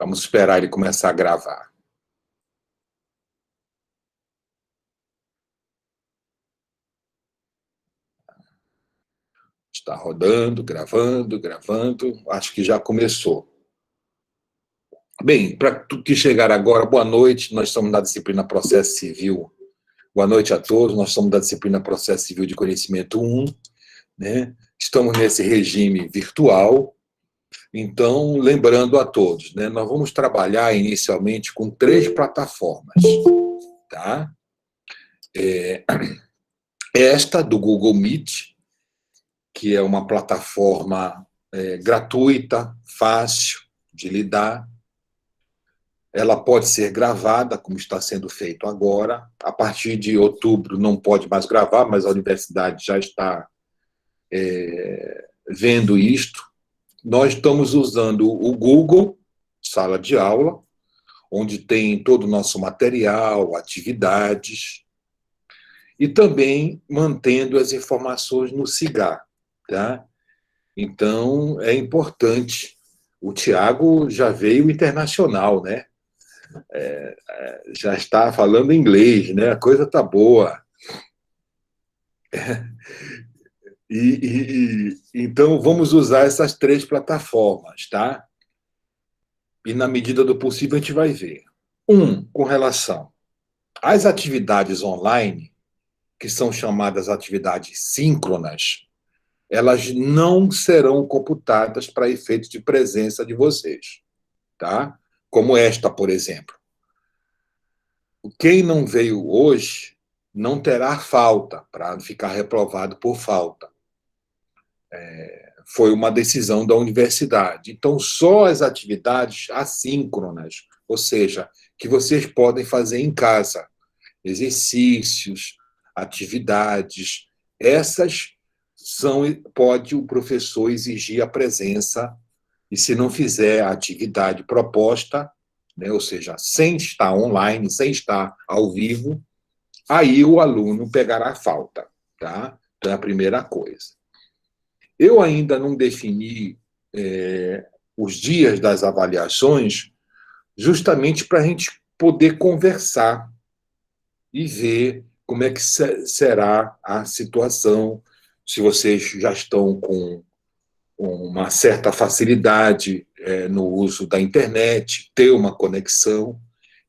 Vamos esperar ele começar a gravar. Está rodando, gravando, gravando. Acho que já começou. Bem, para tu que chegar agora, boa noite. Nós estamos na disciplina Processo Civil. Boa noite a todos. Nós estamos da disciplina Processo Civil de Conhecimento 1, né? Estamos nesse regime virtual. Então, lembrando a todos, né, nós vamos trabalhar inicialmente com 3 plataformas. Tá? Esta do Google Meet, que é uma plataforma gratuita, fácil de lidar. Ela pode ser gravada, como está sendo feito agora. A partir de outubro não pode mais gravar, mas a universidade já está vendo isto. Nós estamos usando o Google Sala de Aula, onde tem todo o nosso material, atividades, e também mantendo as informações no SIGA. Tá? Então, é importante. O Tiago já veio internacional, né? Já está falando inglês, né? A coisa está boa. Então, vamos usar essas 3 plataformas, tá? E, na medida do possível, a gente vai ver. Com relação às atividades online, que são chamadas atividades síncronas, elas não serão computadas para efeitos de presença de vocês, tá? Como esta, por exemplo. Quem não veio hoje não terá falta, para ficar reprovado por falta. Foi uma decisão da universidade. Então, só as atividades assíncronas, ou seja, que vocês podem fazer em casa, exercícios, atividades, essas pode o professor exigir a presença, e se não fizer a atividade proposta, né, ou seja, sem estar online, sem estar ao vivo, aí o aluno pegará falta. Tá? Então, é a primeira coisa. Eu ainda não defini os dias das avaliações, justamente para a gente poder conversar e ver como é que será a situação, se vocês já estão com uma certa facilidade no uso da internet, ter uma conexão.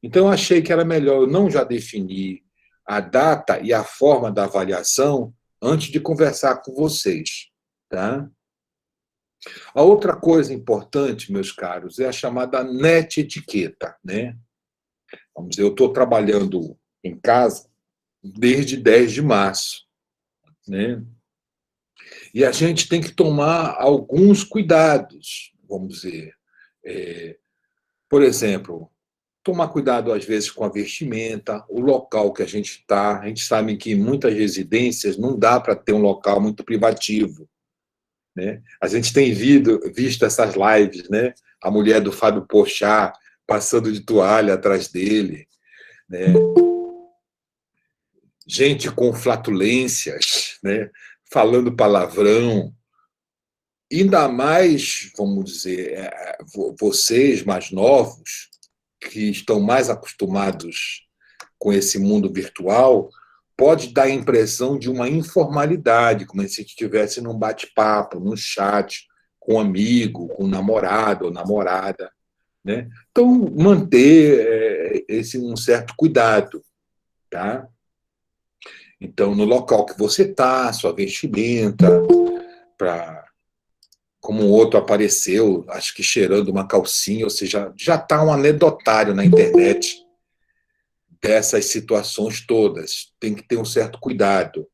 Então, eu achei que era melhor eu não já definir a data e a forma da avaliação antes de conversar com vocês. Tá? A outra coisa importante, meus caros, é a chamada net etiqueta. Né? Vamos dizer, eu estou trabalhando em casa desde 10 de março. Né? E a gente tem que tomar alguns cuidados, vamos dizer. Por exemplo, tomar cuidado, às vezes, com a vestimenta, o local que a gente está. A gente sabe que em muitas residências não dá para ter um local muito privativo. Né? A gente tem visto essas lives, né? A mulher do Fábio Porchat passando de toalha atrás dele. Né? Gente com flatulências, né? Falando palavrão. Ainda mais, vamos dizer, vocês mais novos, que estão mais acostumados com esse mundo virtual, pode dar a impressão de uma informalidade, como se estivesse num bate-papo, num chat, com um amigo, com um namorado ou namorada. Né? Então, manter um certo cuidado. Tá? Então, no local que você está, sua vestimenta, como um outro apareceu, acho que cheirando uma calcinha, ou seja, já está um anedotário na internet dessas situações todas. Tem que ter um certo cuidado.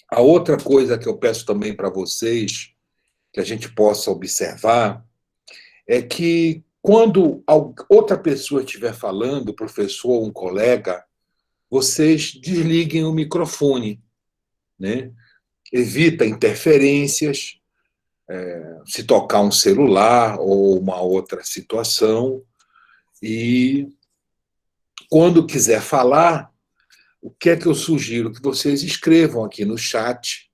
A outra coisa que eu peço também para vocês, que a gente possa observar, é que quando outra pessoa estiver falando, professor ou um colega, vocês desliguem o microfone, né? Evita interferências, se tocar um celular ou uma outra situação. E quando quiser falar, o que é que eu sugiro? Que vocês escrevam aqui no chat,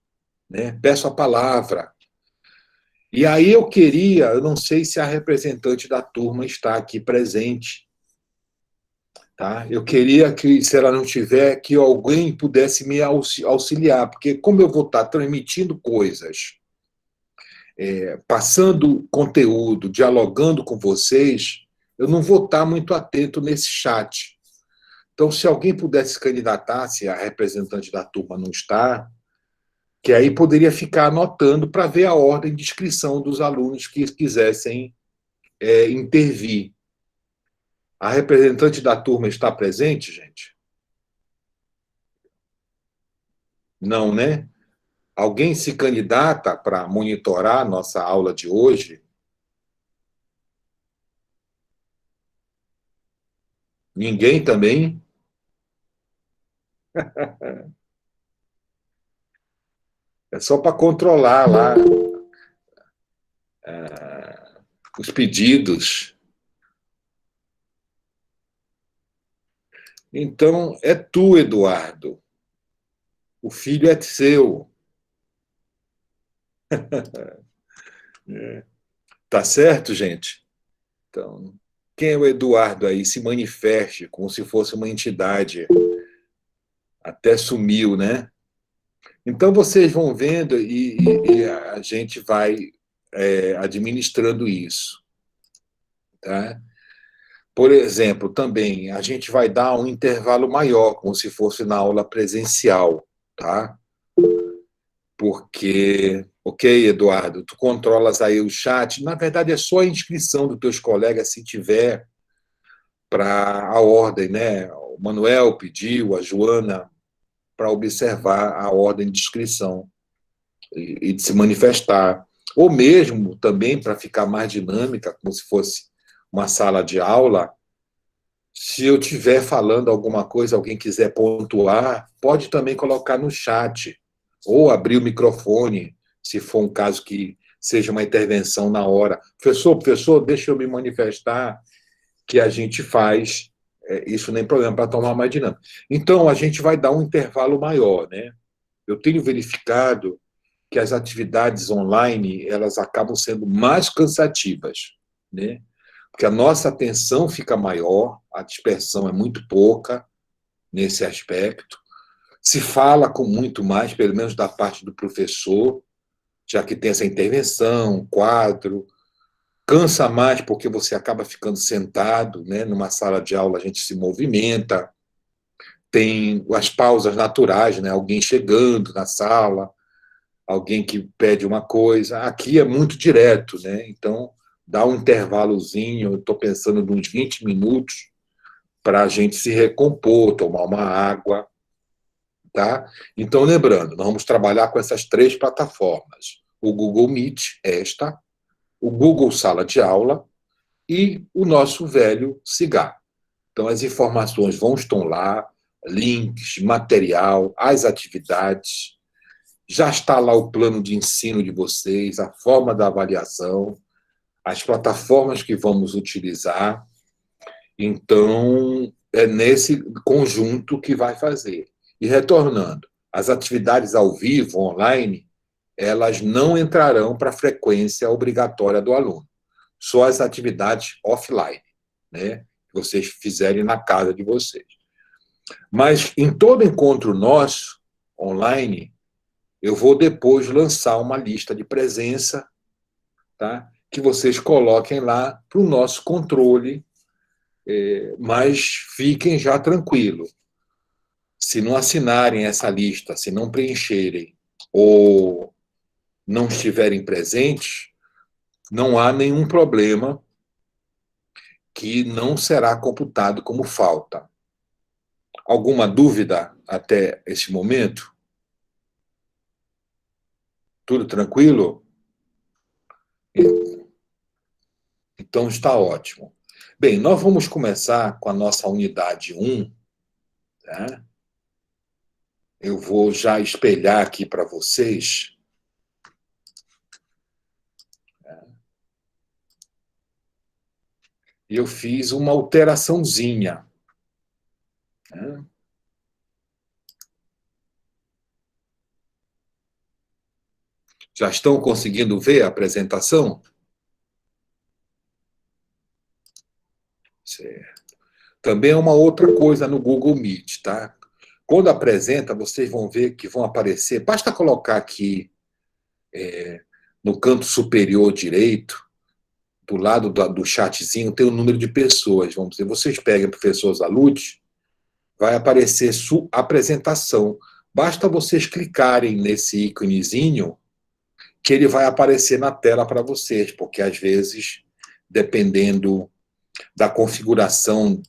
né? Peço a palavra. E aí eu queria, eu não sei se a representante da turma está aqui presente, tá? Eu queria que, se ela não tiver, que alguém pudesse me auxiliar, porque como eu vou estar transmitindo coisas, passando conteúdo, dialogando com vocês, eu não vou estar muito atento nesse chat. Então, se alguém pudesse se candidatar, se a representante da turma não está, que aí poderia ficar anotando para ver a ordem de inscrição dos alunos que quisessem intervir. A representante da turma está presente, gente? Não, né? Alguém se candidata para monitorar a nossa aula de hoje? Ninguém também? É só para controlar lá os pedidos. Então, é tu, Eduardo. O filho é seu. Tá certo, gente? Então, quem é o Eduardo aí? Se manifeste como se fosse uma entidade. Até sumiu, né? Então, vocês vão vendo e a gente vai administrando isso. Tá? Por exemplo, também a gente vai dar um intervalo maior, como se fosse na aula presencial, tá? Porque, ok, Eduardo, tu controlas aí o chat, na verdade é só a inscrição dos teus colegas, se tiver, para a ordem, né? O Manuel pediu, a Joana, para observar a ordem de inscrição e de se manifestar. Ou mesmo também para ficar mais dinâmica, como se fosse uma sala de aula, se eu estiver falando alguma coisa, alguém quiser pontuar, pode também colocar no chat, ou abrir o microfone, se for um caso que seja uma intervenção na hora. Professor, deixa eu me manifestar, que a gente faz isso nem problema, para tomar mais dinâmica. Então, a gente vai dar um intervalo maior, né? Eu tenho verificado que as atividades online elas acabam sendo mais cansativas, né? Porque a nossa atenção fica maior, a dispersão é muito pouca nesse aspecto. Se fala com muito mais, pelo menos da parte do professor, já que tem essa intervenção, quadro. Cansa mais porque você acaba ficando sentado, né? Numa sala de aula a gente se movimenta, tem as pausas naturais, né? Alguém chegando na sala, alguém que pede uma coisa. Aqui é muito direto, né? Então, dá um intervalozinho, eu estou pensando de uns 20 minutos para a gente se recompor, tomar uma água, tá? Então, lembrando, nós vamos trabalhar com essas três plataformas. O Google Meet, o Google Sala de Aula e o nosso velho Cigar. Então, as informações estão lá, links, material, as atividades. Já está lá o plano de ensino de vocês, a forma da avaliação, as plataformas que vamos utilizar. Então, é nesse conjunto que vai fazer. E retornando, as atividades ao vivo, online, elas não entrarão para a frequência obrigatória do aluno. Só as atividades offline, né? Que vocês fizerem na casa de vocês. Mas em todo encontro nosso, online, eu vou depois lançar uma lista de presença, tá? Que vocês coloquem lá para o nosso controle, mas fiquem já tranquilos. Se não assinarem essa lista, se não preencherem ou não estiverem presentes, não há nenhum problema que não será computado como falta. Alguma dúvida até esse momento? Tudo tranquilo? Então está ótimo. Bem, nós vamos começar com a nossa unidade 1. Tá? Eu vou já espelhar aqui para vocês. E eu fiz uma alteraçãozinha. Né? Já estão conseguindo ver a apresentação? Certo. Também é uma outra coisa no Google Meet, tá? Quando apresenta, vocês vão ver que vão aparecer. Basta colocar aqui no canto superior direito, do lado do chatzinho, tem o número de pessoas. Vamos dizer, vocês pegam o professor Zalucci, vai aparecer sua apresentação. Basta vocês clicarem nesse íconezinho que ele vai aparecer na tela para vocês, porque às vezes, dependendo da configuração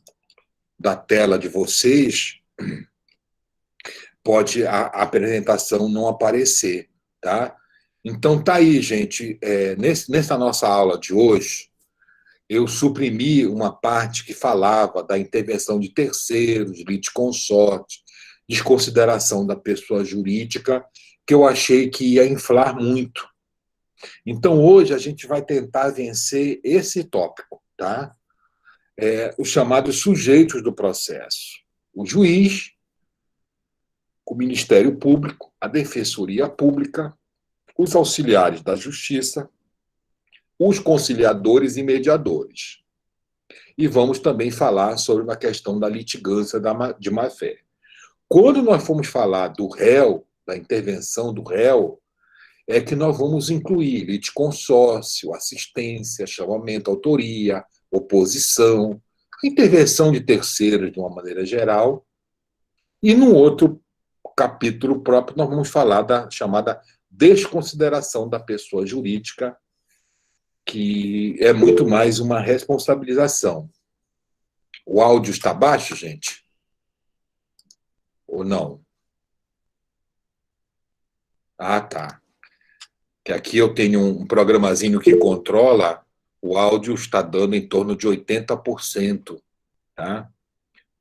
da tela de vocês, pode a apresentação não aparecer, tá? Então tá aí, gente. Nessa nossa aula de hoje, eu suprimi uma parte que falava da intervenção de terceiros, litisconsorte, desconsideração da pessoa jurídica, que eu achei que ia inflar muito. Então, hoje, a gente vai tentar vencer esse tópico, tá? Os chamados sujeitos do processo. O juiz, o Ministério Público, a Defensoria Pública, os auxiliares da Justiça, os conciliadores e mediadores. E vamos também falar sobre uma questão da litigância de má-fé. Quando nós formos falar do réu, da intervenção do réu, é que nós vamos incluir litisconsórcio, assistência, chamamento, autoria, oposição, intervenção de terceiros de uma maneira geral. E num outro capítulo próprio, nós vamos falar da chamada desconsideração da pessoa jurídica, que é muito mais uma responsabilização. O áudio está baixo, gente? Ou não? Ah, tá. Que aqui eu tenho um programazinho que controla, o áudio está dando em torno de 80%. Tá?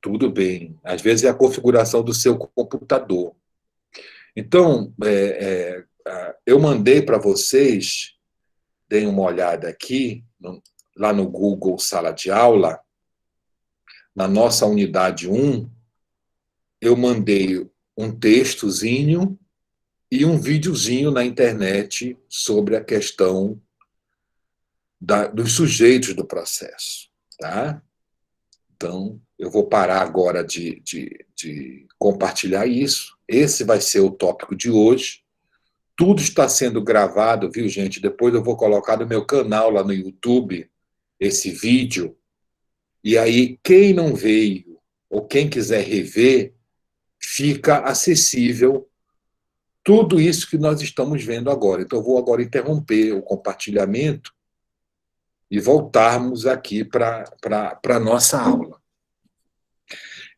Tudo bem. Às vezes é a configuração do seu computador. Então, eu mandei para vocês, deem uma olhada aqui, lá no Google Sala de Aula, na nossa unidade 1, eu mandei um textozinho e um videozinho na internet sobre a questão dos sujeitos do processo. Tá? Então, eu vou parar agora de compartilhar isso. Esse vai ser o tópico de hoje. Tudo está sendo gravado, viu, gente? Depois eu vou colocar no meu canal lá no YouTube esse vídeo. E aí, quem não veio ou quem quiser rever, fica acessível tudo isso que nós estamos vendo agora. Então, eu vou agora interromper o compartilhamento e voltarmos aqui para a nossa aula.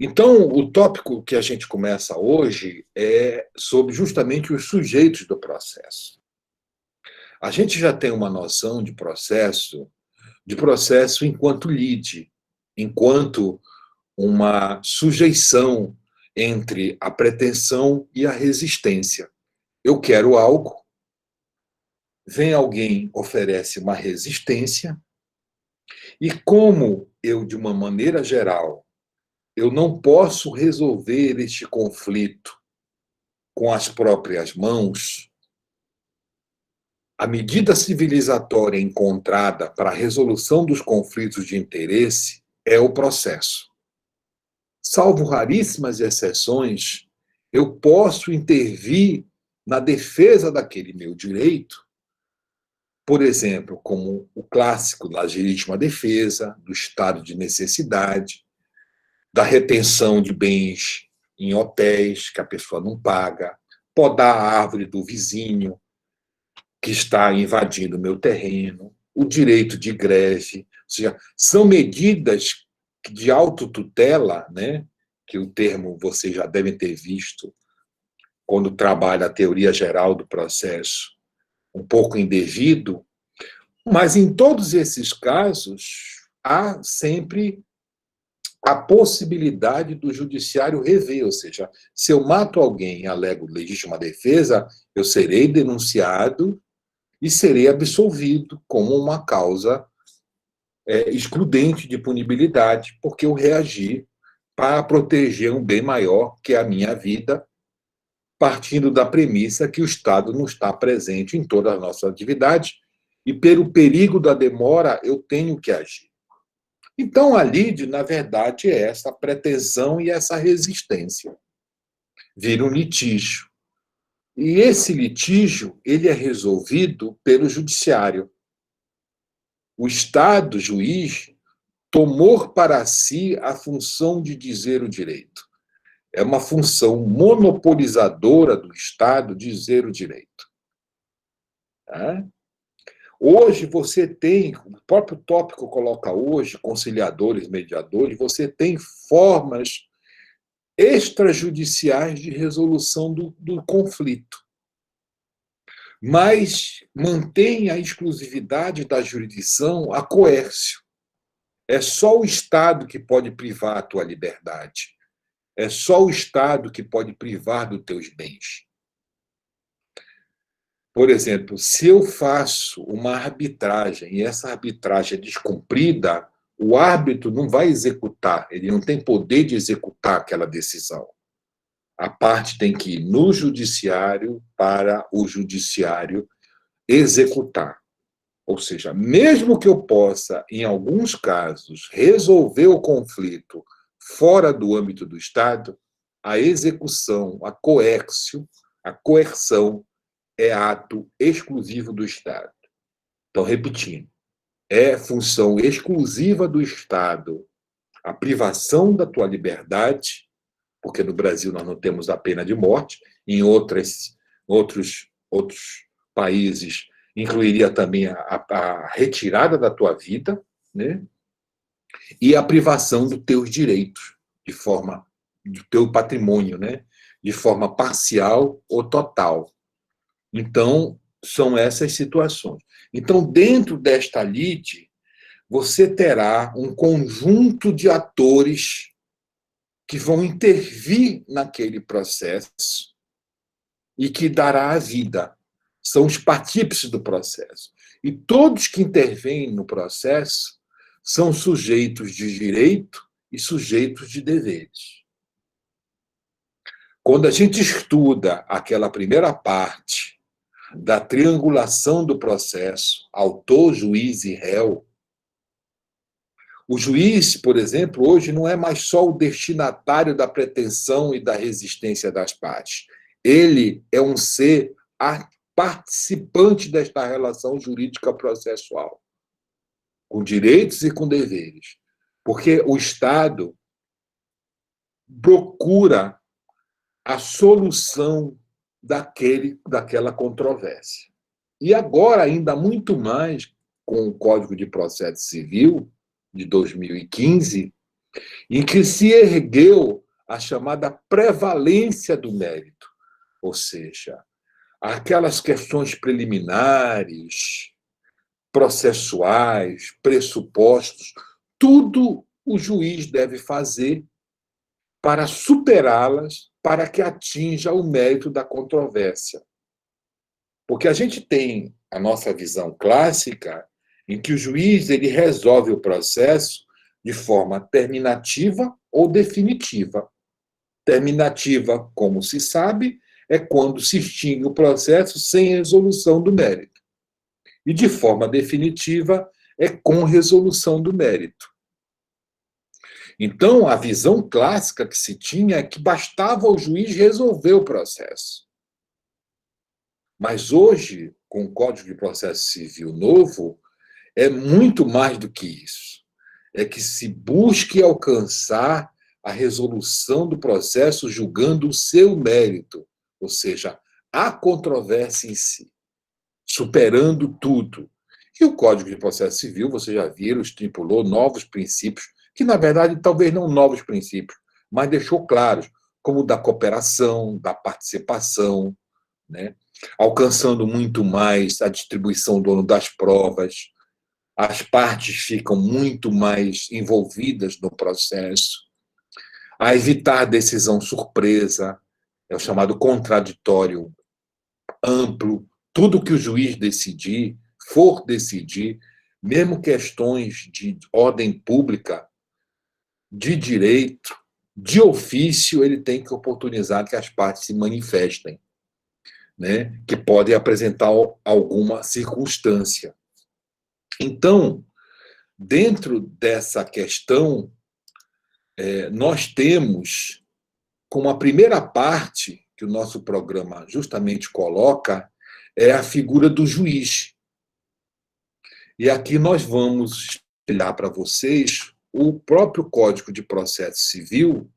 Então, o tópico que a gente começa hoje é sobre justamente os sujeitos do processo. A gente já tem uma noção de processo enquanto lide, enquanto uma sujeição entre a pretensão e a resistência. Eu quero algo, vem alguém, oferece uma resistência, e como eu, de uma maneira geral, eu não posso resolver este conflito com as próprias mãos, a medida civilizatória encontrada para a resolução dos conflitos de interesse é o processo. Salvo raríssimas exceções, eu posso intervir na defesa daquele meu direito, por exemplo, como o clássico da legítima defesa, do estado de necessidade, da retenção de bens em hotéis que a pessoa não paga, podar a árvore do vizinho que está invadindo o meu terreno, o direito de greve, ou seja, são medidas de autotutela, né, que o termo vocês já devem ter visto quando trabalha a teoria geral do processo, um pouco indevido, mas em todos esses casos há sempre a possibilidade do judiciário rever, ou seja, se eu mato alguém e alego legítima defesa, eu serei denunciado e serei absolvido como uma causa excludente de punibilidade, porque eu reagi para proteger um bem maior, que é a minha vida, partindo da premissa que o Estado não está presente em todas as nossas atividades e, pelo perigo da demora, eu tenho que agir. Então, a lide, na verdade, é essa pretensão e essa resistência. Vira um litígio. E esse litígio, ele é resolvido pelo judiciário. O Estado, juiz, tomou para si a função de dizer o direito. É uma função monopolizadora do Estado dizer o direito. Tá? Hoje você tem, o próprio tópico coloca hoje, conciliadores, mediadores, você tem formas extrajudiciais de resolução do conflito. Mas mantém a exclusividade da jurisdição a coércio. É só o Estado que pode privar a tua liberdade. É só o Estado que pode privar dos teus bens. Por exemplo, se eu faço uma arbitragem e essa arbitragem é descumprida, o árbitro não vai executar, ele não tem poder de executar aquela decisão. A parte tem que ir no judiciário para o judiciário executar. Ou seja, mesmo que eu possa, em alguns casos, resolver o conflito fora do âmbito do Estado, a execução, a coerção é ato exclusivo do Estado. Então, repetindo, é função exclusiva do Estado a privação da tua liberdade, porque no Brasil nós não temos a pena de morte, em outros países incluiria também a retirada da tua vida, né? E a privação dos teus direitos, do teu patrimônio, né? De forma parcial ou total. Então, são essas situações. Então, dentro desta lide, você terá um conjunto de atores que vão intervir naquele processo e que dará a vida. São os partícipes do processo. E todos que intervêm no processo são sujeitos de direito e sujeitos de deveres. Quando a gente estuda aquela primeira parte da triangulação do processo, autor, juiz e réu, o juiz, por exemplo, hoje não é mais só o destinatário da pretensão e da resistência das partes. Ele é um ser participante desta relação jurídica processual, com direitos e com deveres. Porque o Estado procura a solução daquela controvérsia. E agora, ainda muito mais, com o Código de Processo Civil, de 2015, em que se ergueu a chamada prevalência do mérito, ou seja, aquelas questões preliminares, processuais, pressupostos, tudo o juiz deve fazer para superá-las, para que atinja o mérito da controvérsia. Porque a gente tem a nossa visão clássica em que o juiz ele resolve o processo de forma terminativa ou definitiva. Terminativa, como se sabe, é quando se extingue o processo sem resolução do mérito. E de forma definitiva é com resolução do mérito. Então, a visão clássica que se tinha é que bastava o juiz resolver o processo. Mas hoje, com o Código de Processo Civil novo, é muito mais do que isso. É que se busque alcançar a resolução do processo julgando o seu mérito, ou seja, a controvérsia em si, superando tudo. E o Código de Processo Civil, você já viram, estipulou novos princípios, que, na verdade, talvez não novos princípios, mas deixou claros, como o da cooperação, da participação, né? Alcançando muito mais a distribuição do ônus das provas, as partes ficam muito mais envolvidas no processo, a evitar decisão surpresa, é o chamado contraditório amplo, tudo que o juiz for decidir, mesmo questões de ordem pública, de direito, de ofício, ele tem que oportunizar que as partes se manifestem, né? Que podem apresentar alguma circunstância. Então, dentro dessa questão, nós temos, como a primeira parte que o nosso programa justamente coloca, é a figura do juiz. E aqui nós vamos espelhar para vocês o próprio Código de Processo Civil.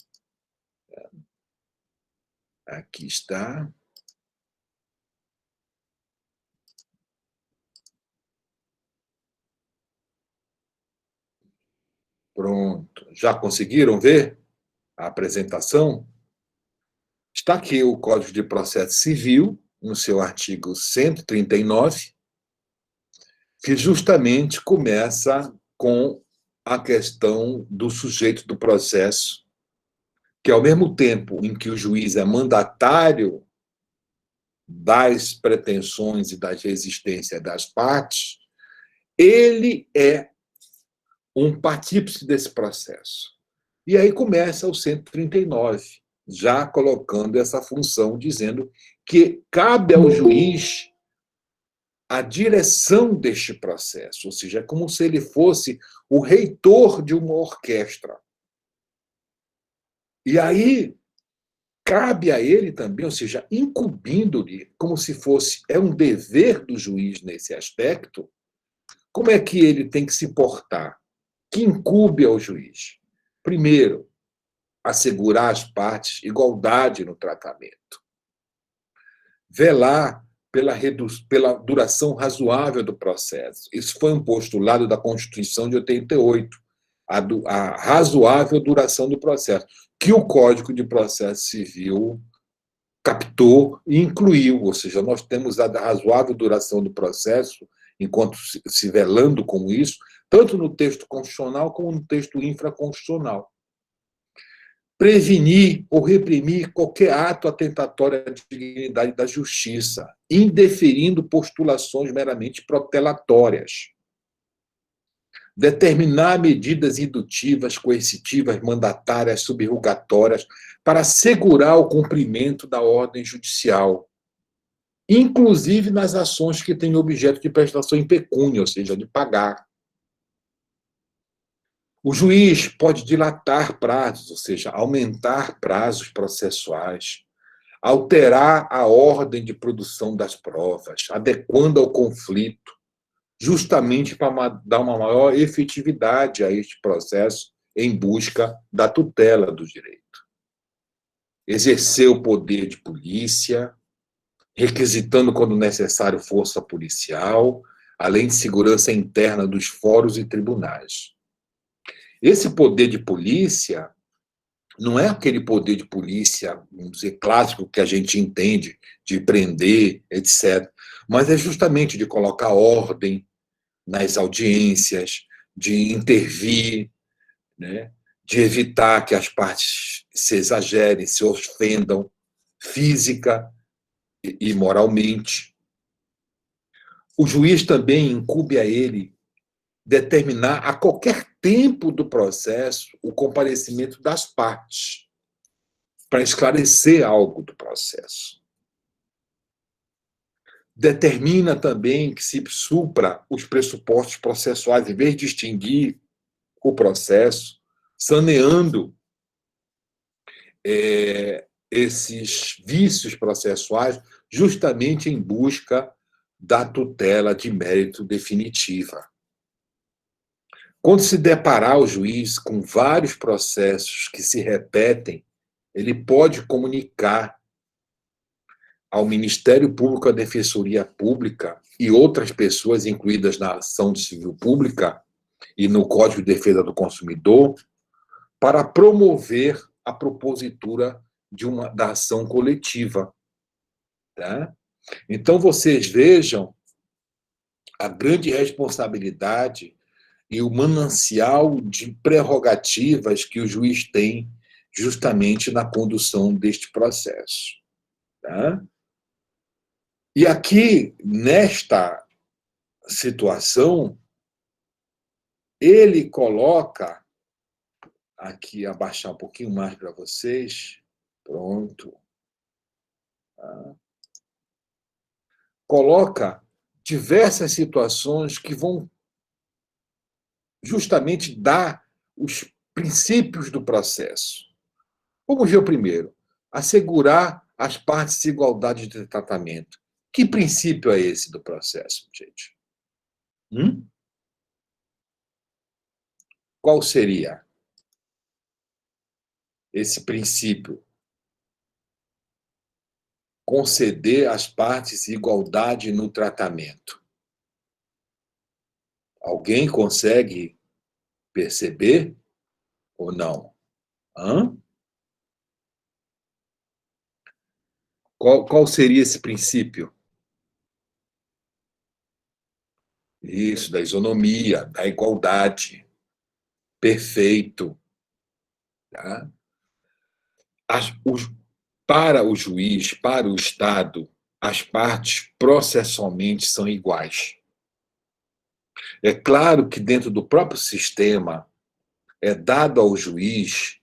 Aqui está. Pronto. Já conseguiram ver a apresentação? Está aqui o Código de Processo Civil, no seu artigo 139, que justamente começa com a questão do sujeito do processo, que ao mesmo tempo em que o juiz é mandatário das pretensões e das resistências das partes, ele é um partícipe desse processo. E aí começa o 139, já colocando essa função, dizendo que cabe ao juiz a direção deste processo, ou seja, é como se ele fosse o reitor de uma orquestra. E aí cabe a ele também, ou seja, incumbindo-lhe, como se fosse, é um dever do juiz nesse aspecto, como é que ele tem que se portar? Que incumbe ao juiz? Primeiro, assegurar às partes igualdade no tratamento. Velar pela duração razoável do processo. Isso foi um postulado da Constituição de 88, a razoável duração do processo, que o Código de Processo Civil captou e incluiu, ou seja, nós temos a razoável duração do processo, enquanto se velando com isso, tanto no texto constitucional como no texto infraconstitucional. Prevenir ou reprimir qualquer ato atentatório à dignidade da justiça, indeferindo postulações meramente protelatórias. Determinar medidas indutivas, coercitivas, mandatárias, subrogatórias, para assegurar o cumprimento da ordem judicial, inclusive nas ações que têm objeto de prestação em pecúnia, ou seja, de pagar. O juiz pode dilatar prazos, ou seja, aumentar prazos processuais, alterar a ordem de produção das provas, adequando ao conflito, justamente para dar uma maior efetividade a este processo em busca da tutela do direito. Exercer o poder de polícia, requisitando, quando necessário, força policial, além de segurança interna dos fóruns e tribunais. Esse poder de polícia não é aquele poder de polícia, vamos dizer, clássico que a gente entende, de prender, etc., mas é justamente de colocar ordem nas audiências, de intervir, né? De evitar que as partes se exagerem, se ofendam física e moralmente. O juiz também incumbe a ele determinar a qualquer tempo do processo o comparecimento das partes para esclarecer algo do processo. Determina também que se supra os pressupostos processuais, em vez de extinguir o processo, saneando esses vícios processuais, justamente em busca da tutela de mérito definitiva. Quando se deparar o juiz com vários processos que se repetem, ele pode comunicar ao Ministério Público, à Defensoria Pública e outras pessoas incluídas na ação de civil pública e no Código de Defesa do Consumidor, para promover a propositura da ação coletiva. Tá? Então, vocês vejam a grande responsabilidade e o manancial de prerrogativas que o juiz tem justamente na condução deste processo. Tá? E aqui, nesta situação, ele coloca aqui abaixar um pouquinho mais para vocês. Pronto. Tá? Coloca diversas situações que vão justamente dar os princípios do processo. Vamos ver o primeiro. Assegurar as partes de igualdade de tratamento. Que princípio é esse do processo, gente? Qual seria esse princípio? Conceder às partes igualdade no tratamento. Alguém consegue perceber ou não? Qual seria esse princípio? Isso, da isonomia, da igualdade. Perfeito. Tá? Para o juiz, para o Estado, as partes processualmente são iguais. É claro que dentro do próprio sistema é dado ao juiz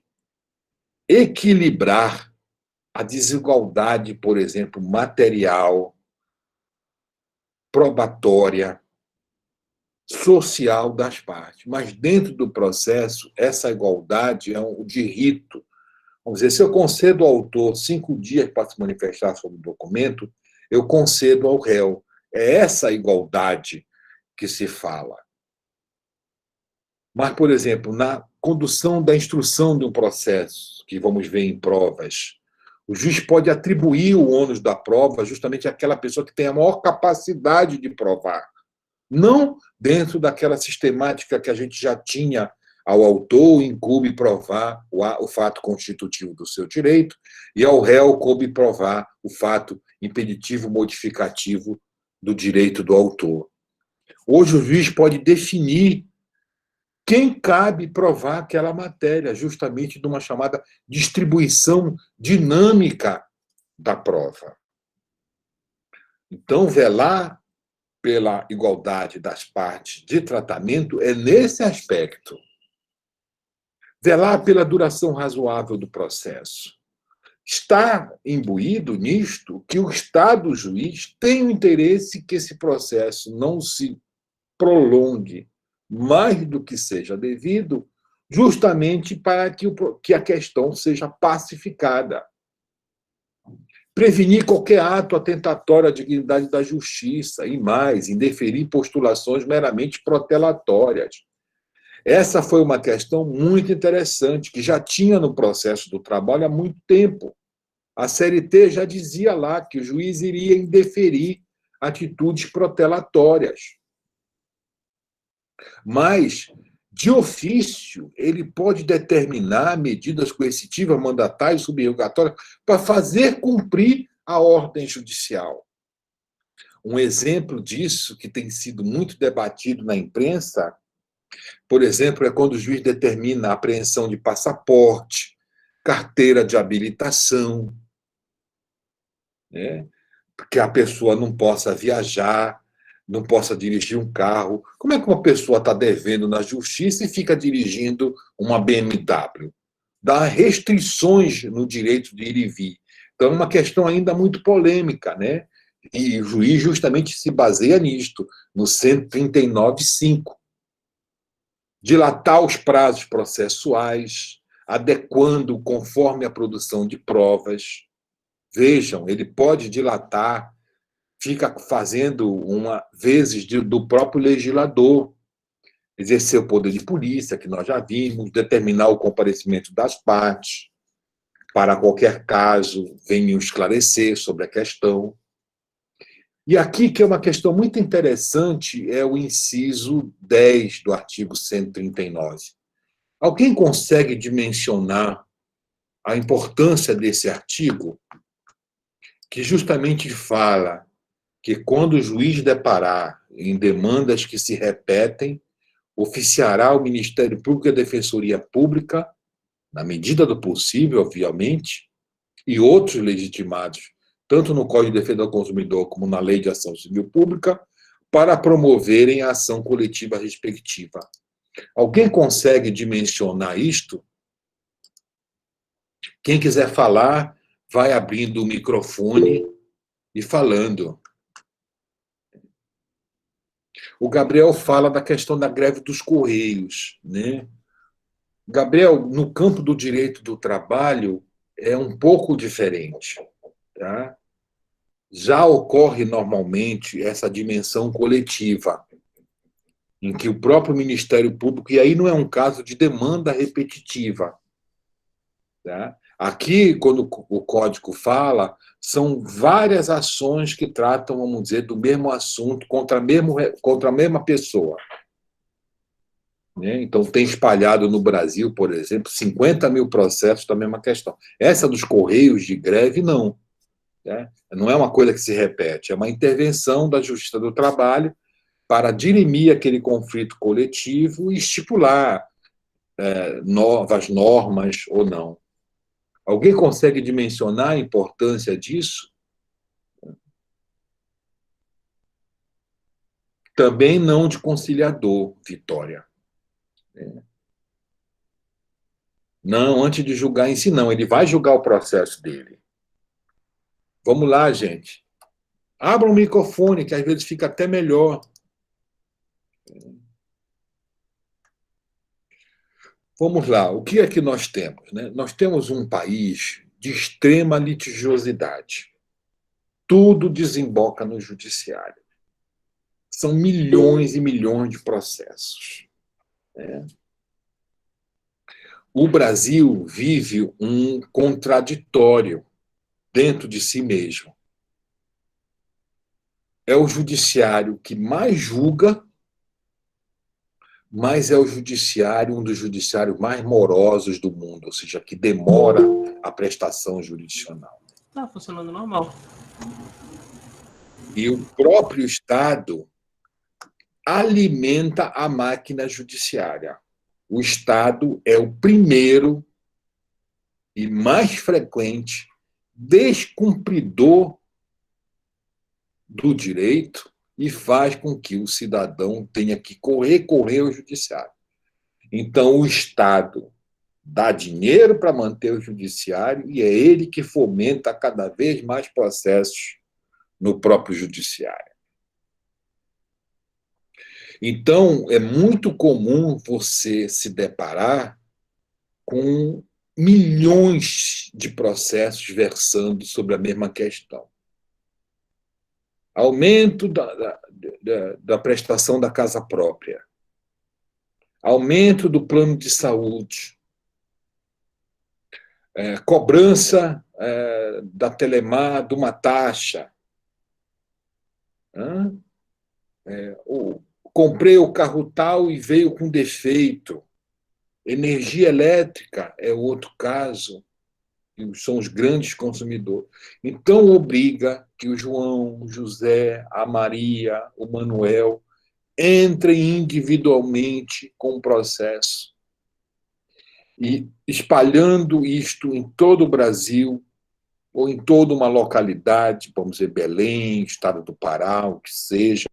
equilibrar a desigualdade, por exemplo, material, probatória, social das partes. Mas dentro do processo, essa igualdade é de rito. Vamos dizer, se eu concedo ao autor 5 dias para se manifestar sobre o documento, eu concedo ao réu. É essa igualdade que se fala. Mas, por exemplo, na condução da instrução de um processo, que vamos ver em provas, o juiz pode atribuir o ônus da prova justamente àquela pessoa que tem a maior capacidade de provar. Não dentro daquela sistemática que a gente já tinha ao autor incumbe provar o fato constitutivo do seu direito e ao réu coube provar o fato impeditivo modificativo do direito do autor. Hoje o juiz pode definir quem cabe provar aquela matéria, justamente de uma chamada distribuição dinâmica da prova. Então, velar pela igualdade das partes de tratamento é nesse aspecto. Velar pela duração razoável do processo. Está imbuído nisto que o Estado, o juiz, tem o interesse que esse processo não se prolongue mais do que seja devido, justamente para que a questão seja pacificada. Prevenir qualquer ato atentatório à dignidade da justiça e mais, indeferir postulações meramente protelatórias. Essa foi uma questão muito interessante, que já tinha no processo do trabalho há muito tempo. A CLT já dizia lá que o juiz iria indeferir atitudes protelatórias. Mas, de ofício, ele pode determinar medidas coercitivas, mandatárias, subrogatórias, para fazer cumprir a ordem judicial. Um exemplo disso, que tem sido muito debatido na imprensa, por exemplo, é quando o juiz determina a apreensão de passaporte, carteira de habilitação, né? Que a pessoa não possa viajar, não possa dirigir um carro. Como é que uma pessoa está devendo na justiça e fica dirigindo uma BMW? Dá restrições no direito de ir e vir. Então, é uma questão ainda muito polêmica, né? E o juiz justamente se baseia nisto, no 139.5. Dilatar os prazos processuais, adequando conforme a produção de provas. Vejam, ele pode dilatar, fica fazendo vezes do próprio legislador, exercer o poder de polícia, que nós já vimos, determinar o comparecimento das partes, para qualquer caso, venham esclarecer sobre a questão. E aqui, que é uma questão muito interessante, é o inciso 10 do artigo 139. Alguém consegue dimensionar a importância desse artigo, que justamente fala que quando o juiz deparar em demandas que se repetem, oficiará o Ministério Público e a Defensoria Pública, na medida do possível, obviamente, e outros legitimados, tanto no Código de Defesa do Consumidor como na Lei de Ação Civil Pública, para promoverem a ação coletiva respectiva. Alguém consegue dimensionar isto? Quem quiser falar, vai abrindo o microfone e falando. O Gabriel fala da questão da greve dos Correios, né? Gabriel, no campo do direito do trabalho, é um pouco diferente. Tá? Já ocorre normalmente essa dimensão coletiva, em que o próprio Ministério Público, e aí não é um caso de demanda repetitiva. Tá? Aqui, quando o código fala, são várias ações que tratam, vamos dizer, do mesmo assunto contra a mesma pessoa. Né? Então, tem espalhado no Brasil, por exemplo, 50 mil processos da mesma questão. Essa dos Correios de greve, não. Né? Não é uma coisa que se repete, é uma intervenção da Justiça do Trabalho para dirimir aquele conflito coletivo e estipular novas normas ou não. Alguém consegue dimensionar a importância disso? Também não de conciliador, Vitória. Não, antes de julgar em si, não. Ele vai julgar o processo dele. Vamos lá, gente. Abra o microfone, que às vezes fica até melhor. Vamos lá. O que é que nós temos? Né? Nós temos um país de extrema litigiosidade. Tudo desemboca no judiciário. São milhões e milhões de processos. Né? O Brasil vive um contraditório dentro de si mesmo. É o judiciário que mais julga, mas é o judiciário, um dos judiciários mais morosos do mundo, ou seja, que demora a prestação jurisdicional. Está funcionando normal. E o próprio Estado alimenta a máquina judiciária. O Estado é o primeiro e mais frequente descumpridor do direito e faz com que o cidadão tenha que recorrer ao judiciário. Então, o Estado dá dinheiro para manter o judiciário e é ele que fomenta cada vez mais processos no próprio judiciário. Então, é muito comum você se deparar com milhões de processos versando sobre a mesma questão. Aumento da prestação da casa própria, aumento do plano de saúde, cobrança da Telemar de uma taxa. Comprei o carro tal e veio com defeito. Energia elétrica é outro caso, são os grandes consumidores. Então, obriga que o João, o José, a Maria, o Manuel entrem individualmente com o processo. E espalhando isto em todo o Brasil, ou em toda uma localidade, vamos dizer, Belém, estado do Pará, o que seja,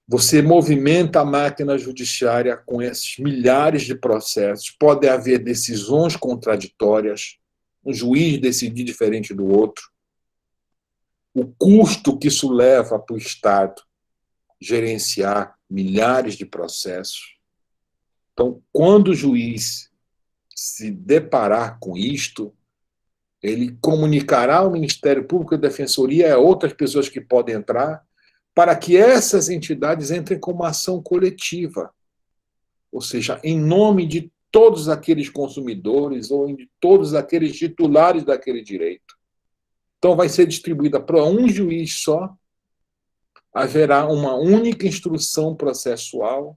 você movimenta a máquina judiciária com esses milhares de processos. Pode haver decisões contraditórias, um juiz decidir diferente do outro. O custo que isso leva para o Estado gerenciar milhares de processos. Então, quando o juiz se deparar com isto, ele comunicará ao Ministério Público e à Defensoria e a outras pessoas que podem entrar, para que essas entidades entrem com uma ação coletiva, ou seja, em nome de todos aqueles consumidores ou de todos aqueles titulares daquele direito. Então, vai ser distribuída para um juiz só, haverá uma única instrução processual,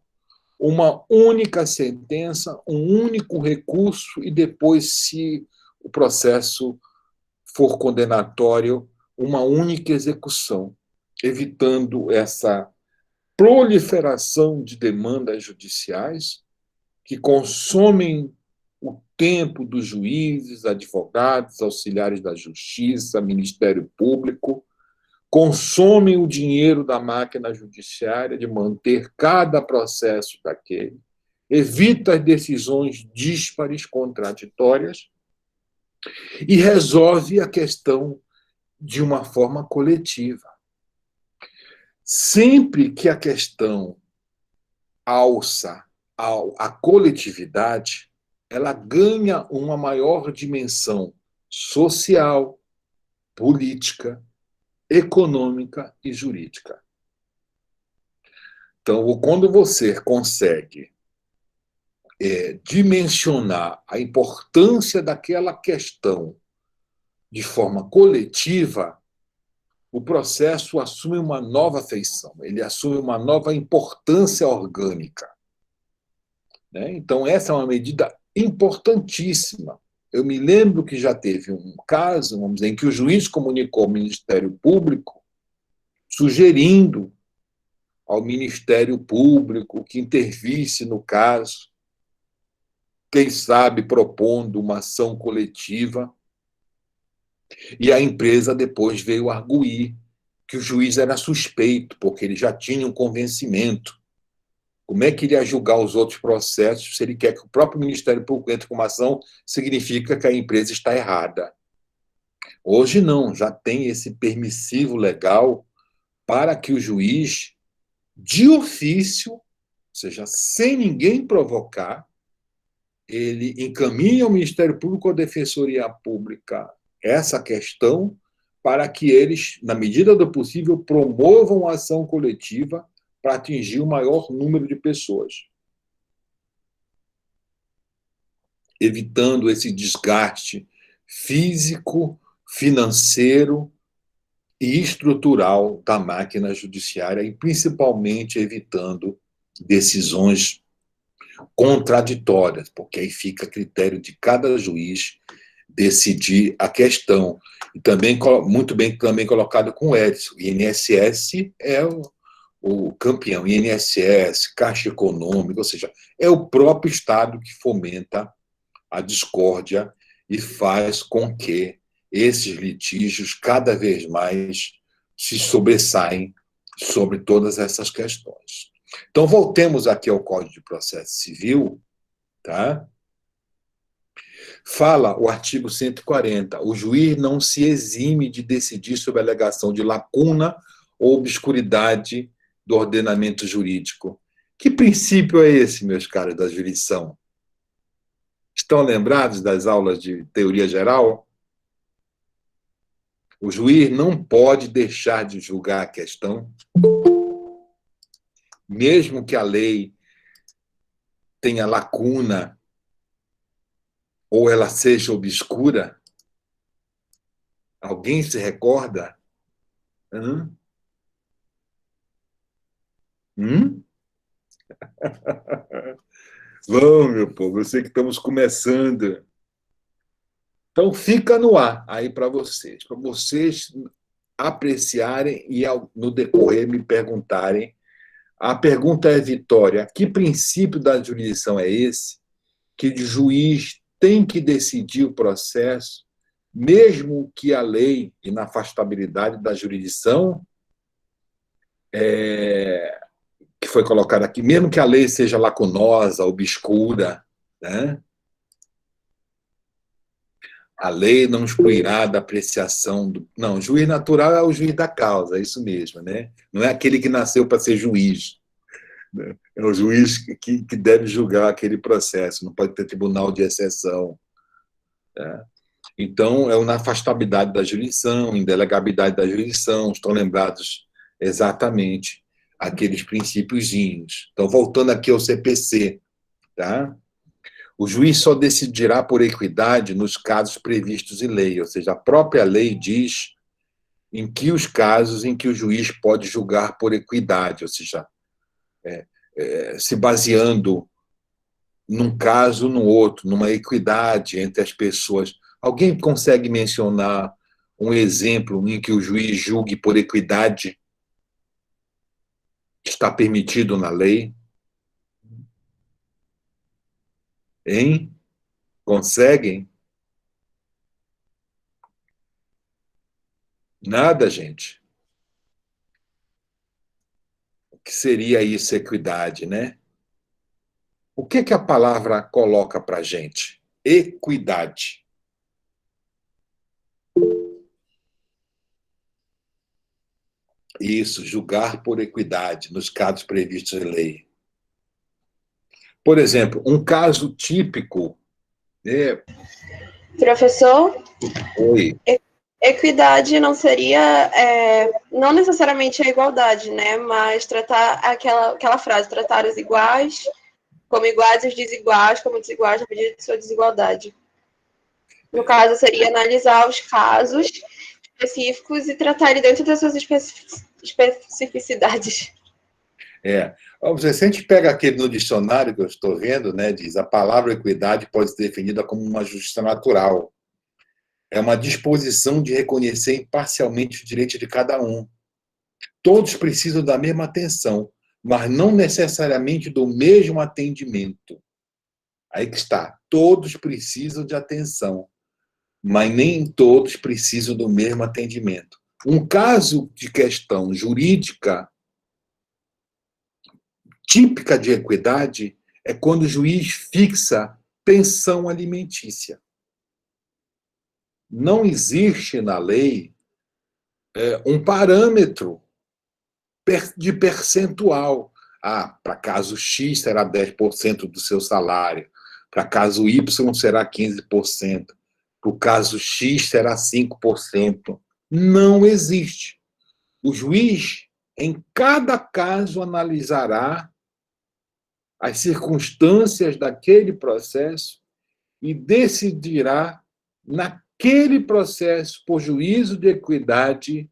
uma única sentença, um único recurso e depois, se o processo for condenatório, uma única execução, evitando essa proliferação de demandas judiciais que consomem o tempo dos juízes, advogados, auxiliares da justiça, Ministério Público, consomem o dinheiro da máquina judiciária de manter cada processo daquele, evita as decisões díspares, contraditórias e resolve a questão de uma forma coletiva. Sempre que a questão alça a coletividade, ela ganha uma maior dimensão social, política, econômica e jurídica. Então, quando você consegue dimensionar a importância daquela questão de forma coletiva, o processo assume uma nova feição, ele assume uma nova importância orgânica. Né? Então, essa é uma medida importantíssima. Eu me lembro que já teve um caso, vamos dizer, em que o juiz comunicou ao Ministério Público, sugerindo ao Ministério Público que intervisse no caso, quem sabe propondo uma ação coletiva, e a empresa depois veio arguir que o juiz era suspeito, porque ele já tinha um convencimento. Como é que ele ia julgar os outros processos se ele quer que o próprio Ministério Público entre com uma ação, significa que a empresa está errada. Hoje não, já tem esse permissivo legal para que o juiz, de ofício, ou seja, sem ninguém provocar, ele encaminha ao Ministério Público ou à Defensoria Pública essa questão para que eles, na medida do possível, promovam a ação coletiva para atingir o maior número de pessoas, evitando esse desgaste físico, financeiro e estrutural da máquina judiciária e, principalmente, evitando decisões contraditórias, porque aí fica a critério de cada juiz decidir a questão. E também, muito bem também colocado com o Edson, o INSS é o campeão, INSS, Caixa Econômica, ou seja, é o próprio Estado que fomenta a discórdia e faz com que esses litígios cada vez mais se sobressaem sobre todas essas questões. Então, voltemos aqui ao Código de Processo Civil, tá? Fala o artigo 140, o juiz não se exime de decidir sobre a alegação de lacuna ou obscuridade do ordenamento jurídico. Que princípio é esse, meus caros da jurisdição? Estão lembrados das aulas de teoria geral? O juiz não pode deixar de julgar a questão, mesmo que a lei tenha lacuna ou ela seja obscura. Alguém se recorda? Hum? Hum? Vamos, meu povo, eu sei que estamos começando. Então, fica no ar aí para vocês apreciarem e, no decorrer, me perguntarem. A pergunta é, Vitória, que princípio da jurisdição é esse que o juiz tem que decidir o processo, mesmo que a lei, e na afastabilidade da jurisdição, que foi colocada aqui, mesmo que a lei seja lacunosa, obscura, né? A lei não excluirá da apreciação do. Não, o juiz natural é o juiz da causa, é isso mesmo, né? Não é aquele que nasceu para ser juiz. Né? É o juiz que deve julgar aquele processo, não pode ter tribunal de exceção. Né? Então, é na afastabilidade da jurisdição, indelegabilidade da jurisdição, estão lembrados exatamente aqueles princípiozinhos. Então, voltando aqui ao CPC, tá? O juiz só decidirá por equidade nos casos previstos em lei, ou seja, a própria lei diz em que os casos em que o juiz pode julgar por equidade, ou seja, se baseando num caso, no outro, numa equidade entre as pessoas. Alguém consegue mencionar um exemplo em que o juiz julgue por equidade que está permitido na lei? Hein? Conseguem? Nada, gente. O que seria isso, equidade, né? O que a palavra coloca para a gente? Equidade. Isso, julgar por equidade, nos casos previstos em lei. Por exemplo, um caso típico. É, Professor, oi. equidade não seria, não necessariamente a igualdade, né? Mas tratar aquela frase, tratar os iguais como iguais e os desiguais como desiguais na medida de sua desigualdade. No caso, seria analisar os casos específicos e tratar ele dentro das suas especificidades. Vamos dizer, se a gente pega aquele no dicionário que eu estou vendo, né, diz a palavra equidade pode ser definida como uma justiça natural. É uma disposição de reconhecer imparcialmente os direitos de cada um. Todos precisam da mesma atenção, mas não necessariamente do mesmo atendimento. Aí que está. Todos precisam de atenção, mas nem todos precisam do mesmo atendimento. Um caso de questão jurídica típica de equidade é quando o juiz fixa pensão alimentícia. Não existe na lei um parâmetro de percentual. Para caso X será 10% do seu salário, para caso Y será 15%, para o caso X será 5%. Não existe. O juiz, em cada caso, analisará as circunstâncias daquele processo e decidirá, naquele processo, por juízo de equidade,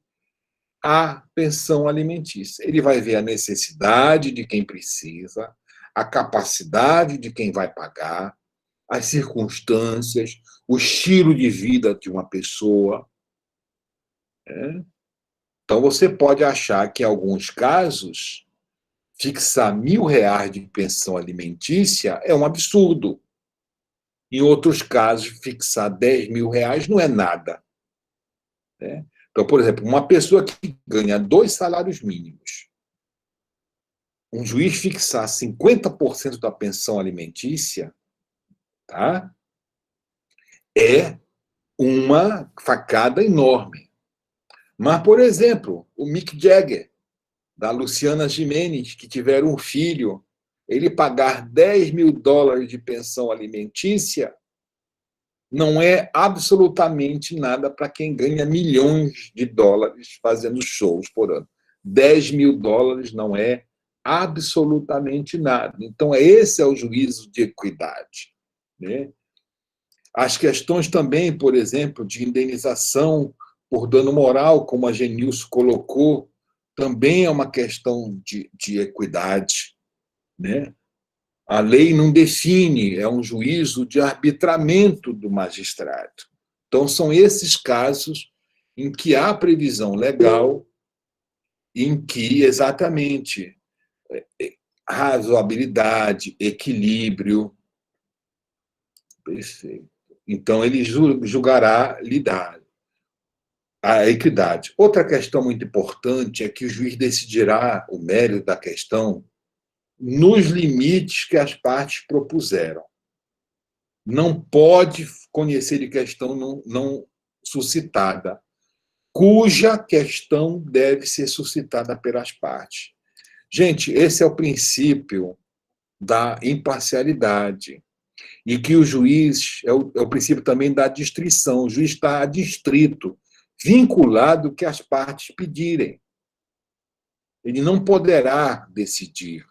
a pensão alimentícia. Ele vai ver a necessidade de quem precisa, a capacidade de quem vai pagar, as circunstâncias, o estilo de vida de uma pessoa. Então, você pode achar que, em alguns casos, fixar R$ 1.000 de pensão alimentícia é um absurdo. Em outros casos, fixar R$ 10.000 não é nada. Então, por exemplo, uma pessoa que ganha 2 salários mínimos, um juiz fixar 50% da pensão alimentícia, tá? É uma facada enorme. Mas, por exemplo, o Mick Jagger, da Luciana Gimenez, que tiveram um filho, ele pagar US$ 10.000 de pensão alimentícia não é absolutamente nada para quem ganha milhões de dólares fazendo shows por ano. US$ 10.000 não é absolutamente nada. Então, esse é o juízo de equidade. Né? As questões também, por exemplo, de indenização por dano moral, como a Genilson colocou, também é uma questão de equidade. Né? A lei não define, é um juízo de arbitramento do magistrado. Então, são esses casos em que há previsão legal, em que exatamente razoabilidade, equilíbrio. Perfeito. Então, ele julgará lidar a equidade. Outra questão muito importante é que o juiz decidirá o mérito da questão nos limites que as partes propuseram. Não pode conhecer de questão não suscitada, cuja questão deve ser suscitada pelas partes. Gente, esse é o princípio da imparcialidade. E que o juiz é o princípio também da distrição. O juiz está adstrito, vinculado ao que as partes pedirem. Ele não poderá decidir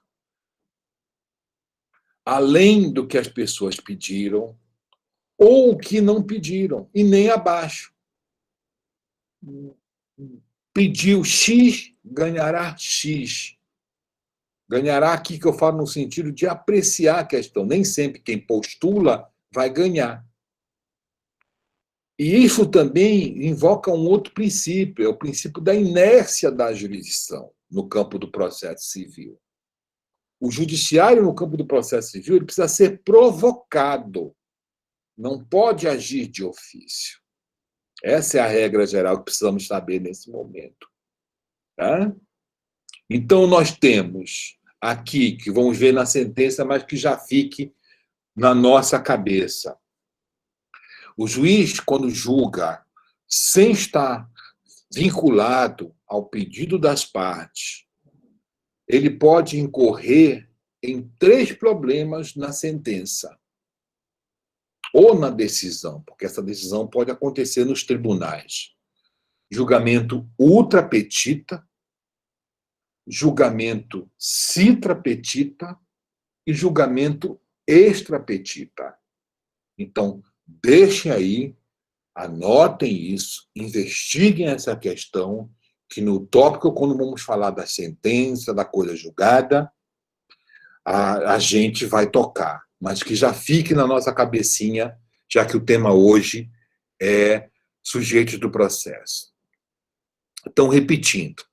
além do que as pessoas pediram ou o que não pediram, e nem abaixo. Pediu X, ganhará X. Ganhará aqui que eu falo no sentido de apreciar a questão. Nem sempre quem postula vai ganhar. E isso também invoca um outro princípio, é o princípio da inércia da jurisdição no campo do processo civil. O judiciário, no campo do processo civil, ele precisa ser provocado, não pode agir de ofício. Essa é a regra geral que precisamos saber nesse momento. Tá? Então, nós temos aqui, que vamos ver na sentença, mas que já fique na nossa cabeça. O juiz, quando julga, sem estar vinculado ao pedido das partes, ele pode incorrer em 3 problemas na sentença ou na decisão, porque essa decisão pode acontecer nos tribunais. Julgamento ultra petita, julgamento citra petita e julgamento extra petita. Então, deixem aí, anotem isso, investiguem essa questão, que no tópico, quando vamos falar da sentença, da coisa julgada, a gente vai tocar, mas que já fique na nossa cabecinha, já que o tema hoje é sujeitos do processo. Então, repetindo,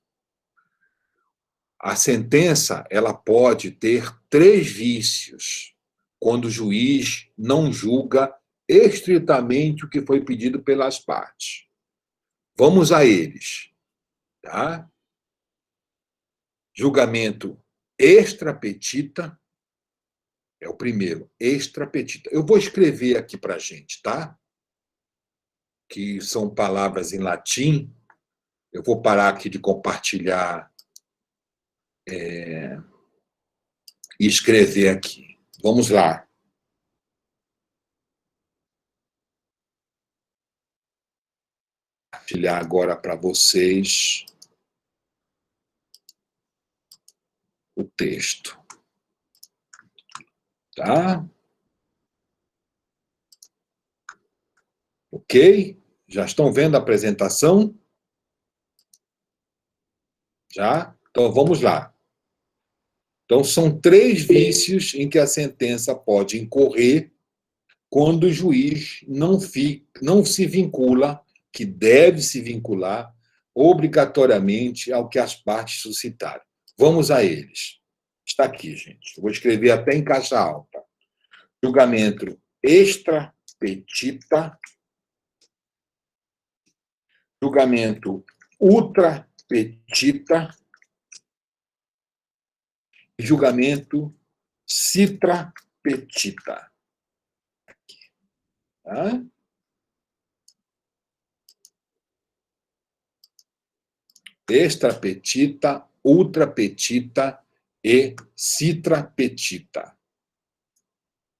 a sentença ela pode ter 3 vícios quando o juiz não julga estritamente o que foi pedido pelas partes. Vamos a eles. Tá? Julgamento extra petita é o primeiro, extra petita. Eu vou escrever aqui para a gente, tá? Que são palavras em latim. Eu vou parar aqui de compartilhar e escrever aqui. Vamos lá. Compartilhar agora para vocês o texto. Tá? Ok? Já estão vendo a apresentação? Já? Então, vamos lá. Então, são 3 vícios em que a sentença pode incorrer quando o juiz não se vincula, que deve se vincular obrigatoriamente ao que as partes suscitaram. Vamos a eles. Está aqui, gente. Eu vou escrever até em caixa alta. Julgamento extra petita, julgamento ultra petita e julgamento citra petita. Tá? Extra petita, ultra petita e citra petita.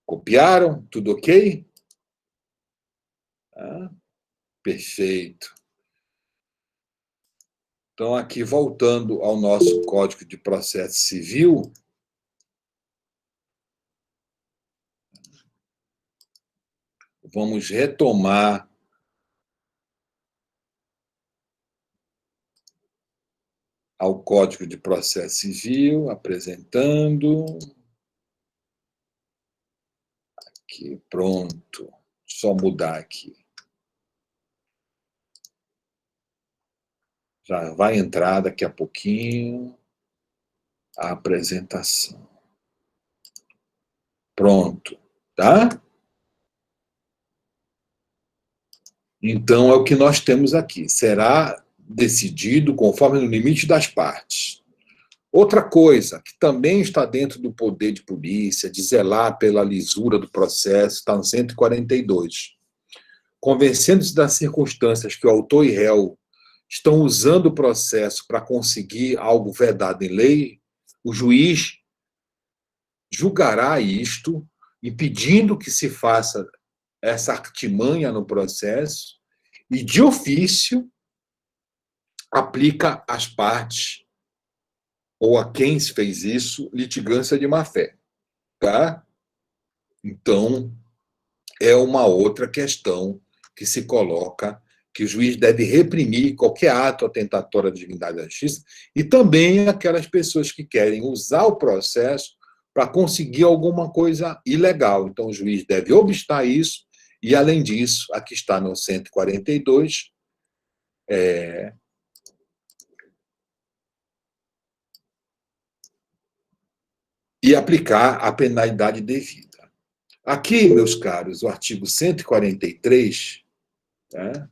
Copiaram? Tudo ok? Ah, perfeito. Então, aqui, voltando ao nosso Código de Processo Civil, vamos retomar ao Código de Processo Civil, apresentando. Aqui, pronto. Só mudar aqui. Já vai entrar daqui a pouquinho a apresentação. Pronto, tá? Então, é o que nós temos aqui. Será decidido conforme no limite das partes. Outra coisa, que também está dentro do poder de polícia, de zelar pela lisura do processo, está no 142. Convencendo-se das circunstâncias que o autor e réu estão usando o processo para conseguir algo vedado em lei, o juiz julgará isto, impedindo que se faça essa artimanha no processo e, de ofício, aplica às partes ou a quem se fez isso, litigância de má-fé. Tá? Então, é uma outra questão que se coloca, que o juiz deve reprimir qualquer ato atentatório à dignidade da justiça e também aquelas pessoas que querem usar o processo para conseguir alguma coisa ilegal. Então, o juiz deve obstar isso e, além disso, aqui está no 142, e aplicar a penalidade devida. Aqui, meus caros, o artigo 143, né,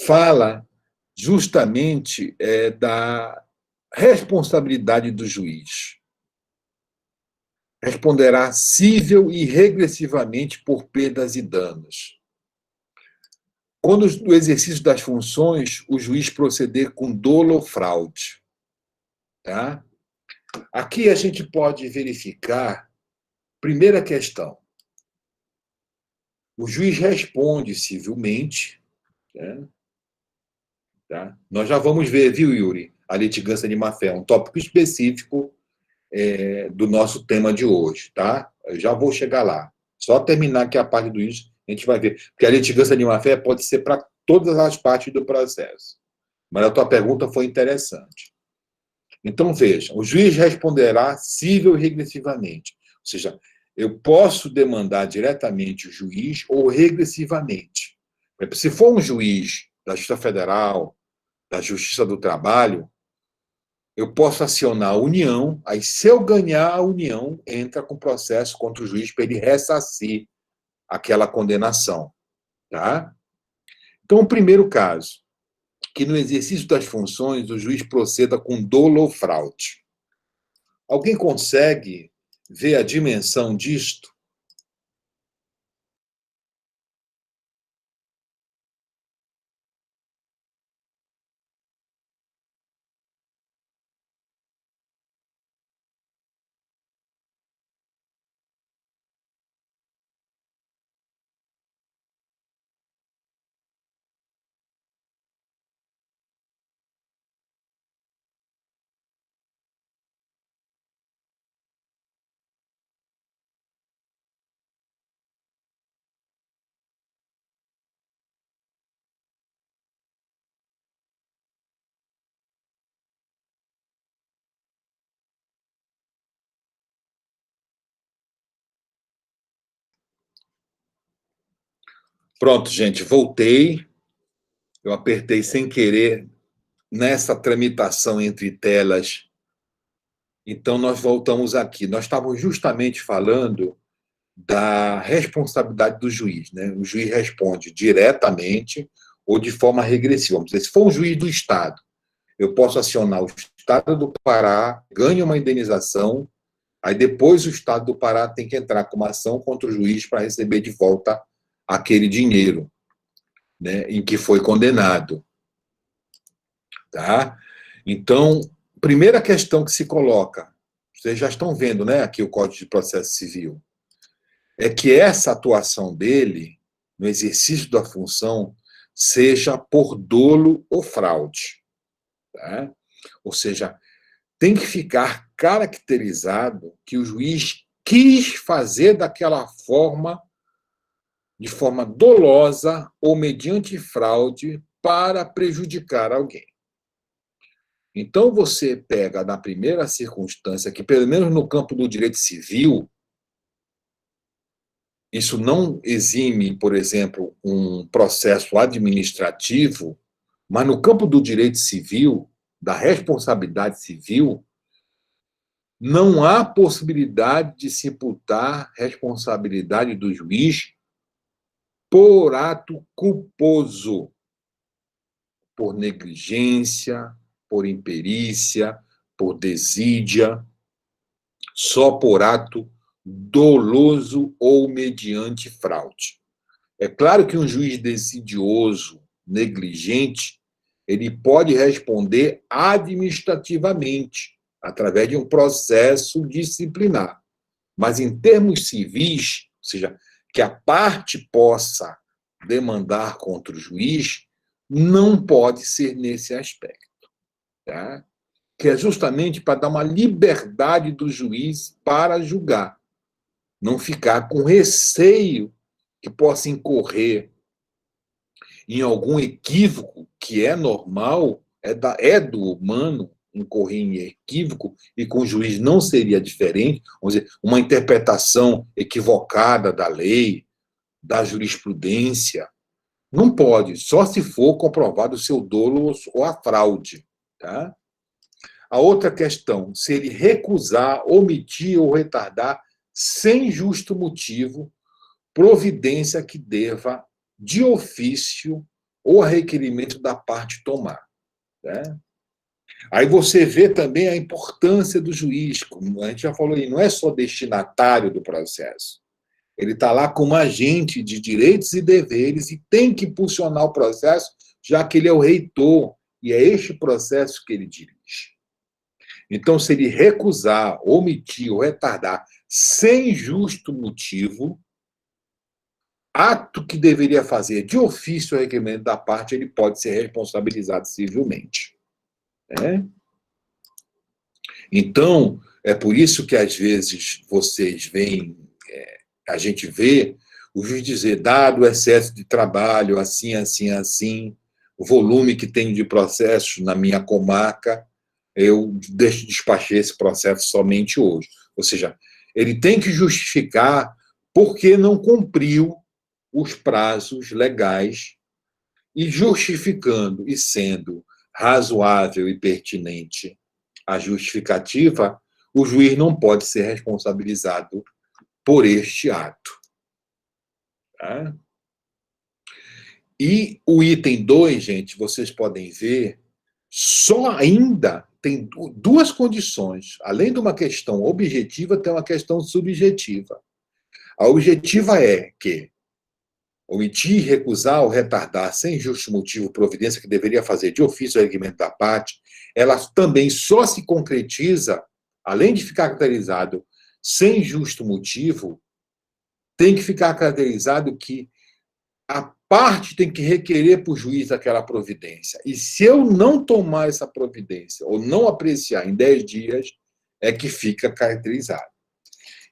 fala justamente da responsabilidade do juiz. Responderá cível e regressivamente por perdas e danos. Quando no exercício das funções, o juiz proceder com dolo ou fraude. Tá? Aqui a gente pode verificar, primeira questão, o juiz responde civilmente, né? Tá? Nós já vamos ver, viu, Yuri, a litigância de má-fé, um tópico específico do nosso tema de hoje, tá? Eu já vou chegar lá. Só terminar aqui a parte do juiz, a gente vai ver. Porque a litigância de má-fé pode ser para todas as partes do processo. Mas a tua pergunta foi interessante. Então, veja, o juiz responderá cível e regressivamente. Ou seja, eu posso demandar diretamente o juiz ou regressivamente. Se for um juiz da Justiça Federal, da Justiça do Trabalho, eu posso acionar a União, aí se eu ganhar, a União entra com processo contra o juiz para ele ressarcir aquela condenação. Tá? Então, o primeiro caso, que no exercício das funções o juiz proceda com dolo ou fraude. Alguém consegue ver a dimensão disto? Pronto, gente, voltei. Eu apertei sem querer nessa tramitação entre telas. Então, nós voltamos aqui. Nós estávamos justamente falando da responsabilidade do juiz. Né? O juiz responde diretamente ou de forma regressiva. Vamos dizer, se for um juiz do Estado, eu posso acionar o Estado do Pará, ganho uma indenização, aí depois o Estado do Pará tem que entrar com uma ação contra o juiz para receber de volta aquele dinheiro, né, em que foi condenado. Tá? Então, primeira questão que se coloca, vocês já estão vendo, né, aqui o Código de Processo Civil, é que essa atuação dele, no exercício da função, seja por dolo ou fraude. Tá? Ou seja, tem que ficar caracterizado que o juiz quis fazer daquela forma, de forma dolosa ou mediante fraude, para prejudicar alguém. Então, você pega na primeira circunstância, que pelo menos no campo do direito civil, isso não exime, por exemplo, um processo administrativo, mas no campo do direito civil, da responsabilidade civil, não há possibilidade de se imputar responsabilidade do juiz por ato culposo, por negligência, por imperícia, por desídia, só por ato doloso ou mediante fraude. É claro que um juiz desidioso, negligente, ele pode responder administrativamente, através de um processo disciplinar. Mas em termos civis, ou seja, que a parte possa demandar contra o juiz, não pode ser nesse aspecto. Tá? Que é justamente para dar uma liberdade do juiz para julgar. Não ficar com receio que possa incorrer em algum equívoco, que é normal, é do humano incorrer em equívoco, e com o juiz não seria diferente, vamos dizer, uma interpretação equivocada da lei, da jurisprudência. Não pode, só se for comprovado o seu dolo ou a fraude. Tá? A outra questão, se ele recusar, omitir ou retardar, sem justo motivo, providência que deva, de ofício ou a requerimento da parte tomar. Né? Aí você vê também a importância do juiz, como a gente já falou aí, não é só destinatário do processo. Ele está lá como agente de direitos e deveres e tem que impulsionar o processo, já que ele é o reitor, e é este processo que ele dirige. Então, se ele recusar, omitir ou retardar sem justo motivo, ato que deveria fazer de ofício ou requerimento da parte, ele pode ser responsabilizado civilmente. Né? Então, é por isso que, às vezes, vocês veem, a gente vê o juiz dizer, dado o excesso de trabalho, assim, assim, assim, o volume que tenho de processos na minha comarca, eu despachei esse processo somente hoje. Ou seja, ele tem que justificar por que não cumpriu os prazos legais e justificando e sendo razoável e pertinente a justificativa, o juiz não pode ser responsabilizado por este ato. Tá? E o item 2, gente, vocês podem ver, só ainda tem duas condições. Além de uma questão objetiva, tem uma questão subjetiva. A objetiva é que omitir, recusar ou retardar sem justo motivo providência que deveria fazer de ofício o requerimento da parte, ela também só se concretiza, além de ficar caracterizado sem justo motivo, tem que ficar caracterizado que a parte tem que requerer para o juiz aquela providência. E se eu não tomar essa providência, ou não apreciar em 10 dias, é que fica caracterizado.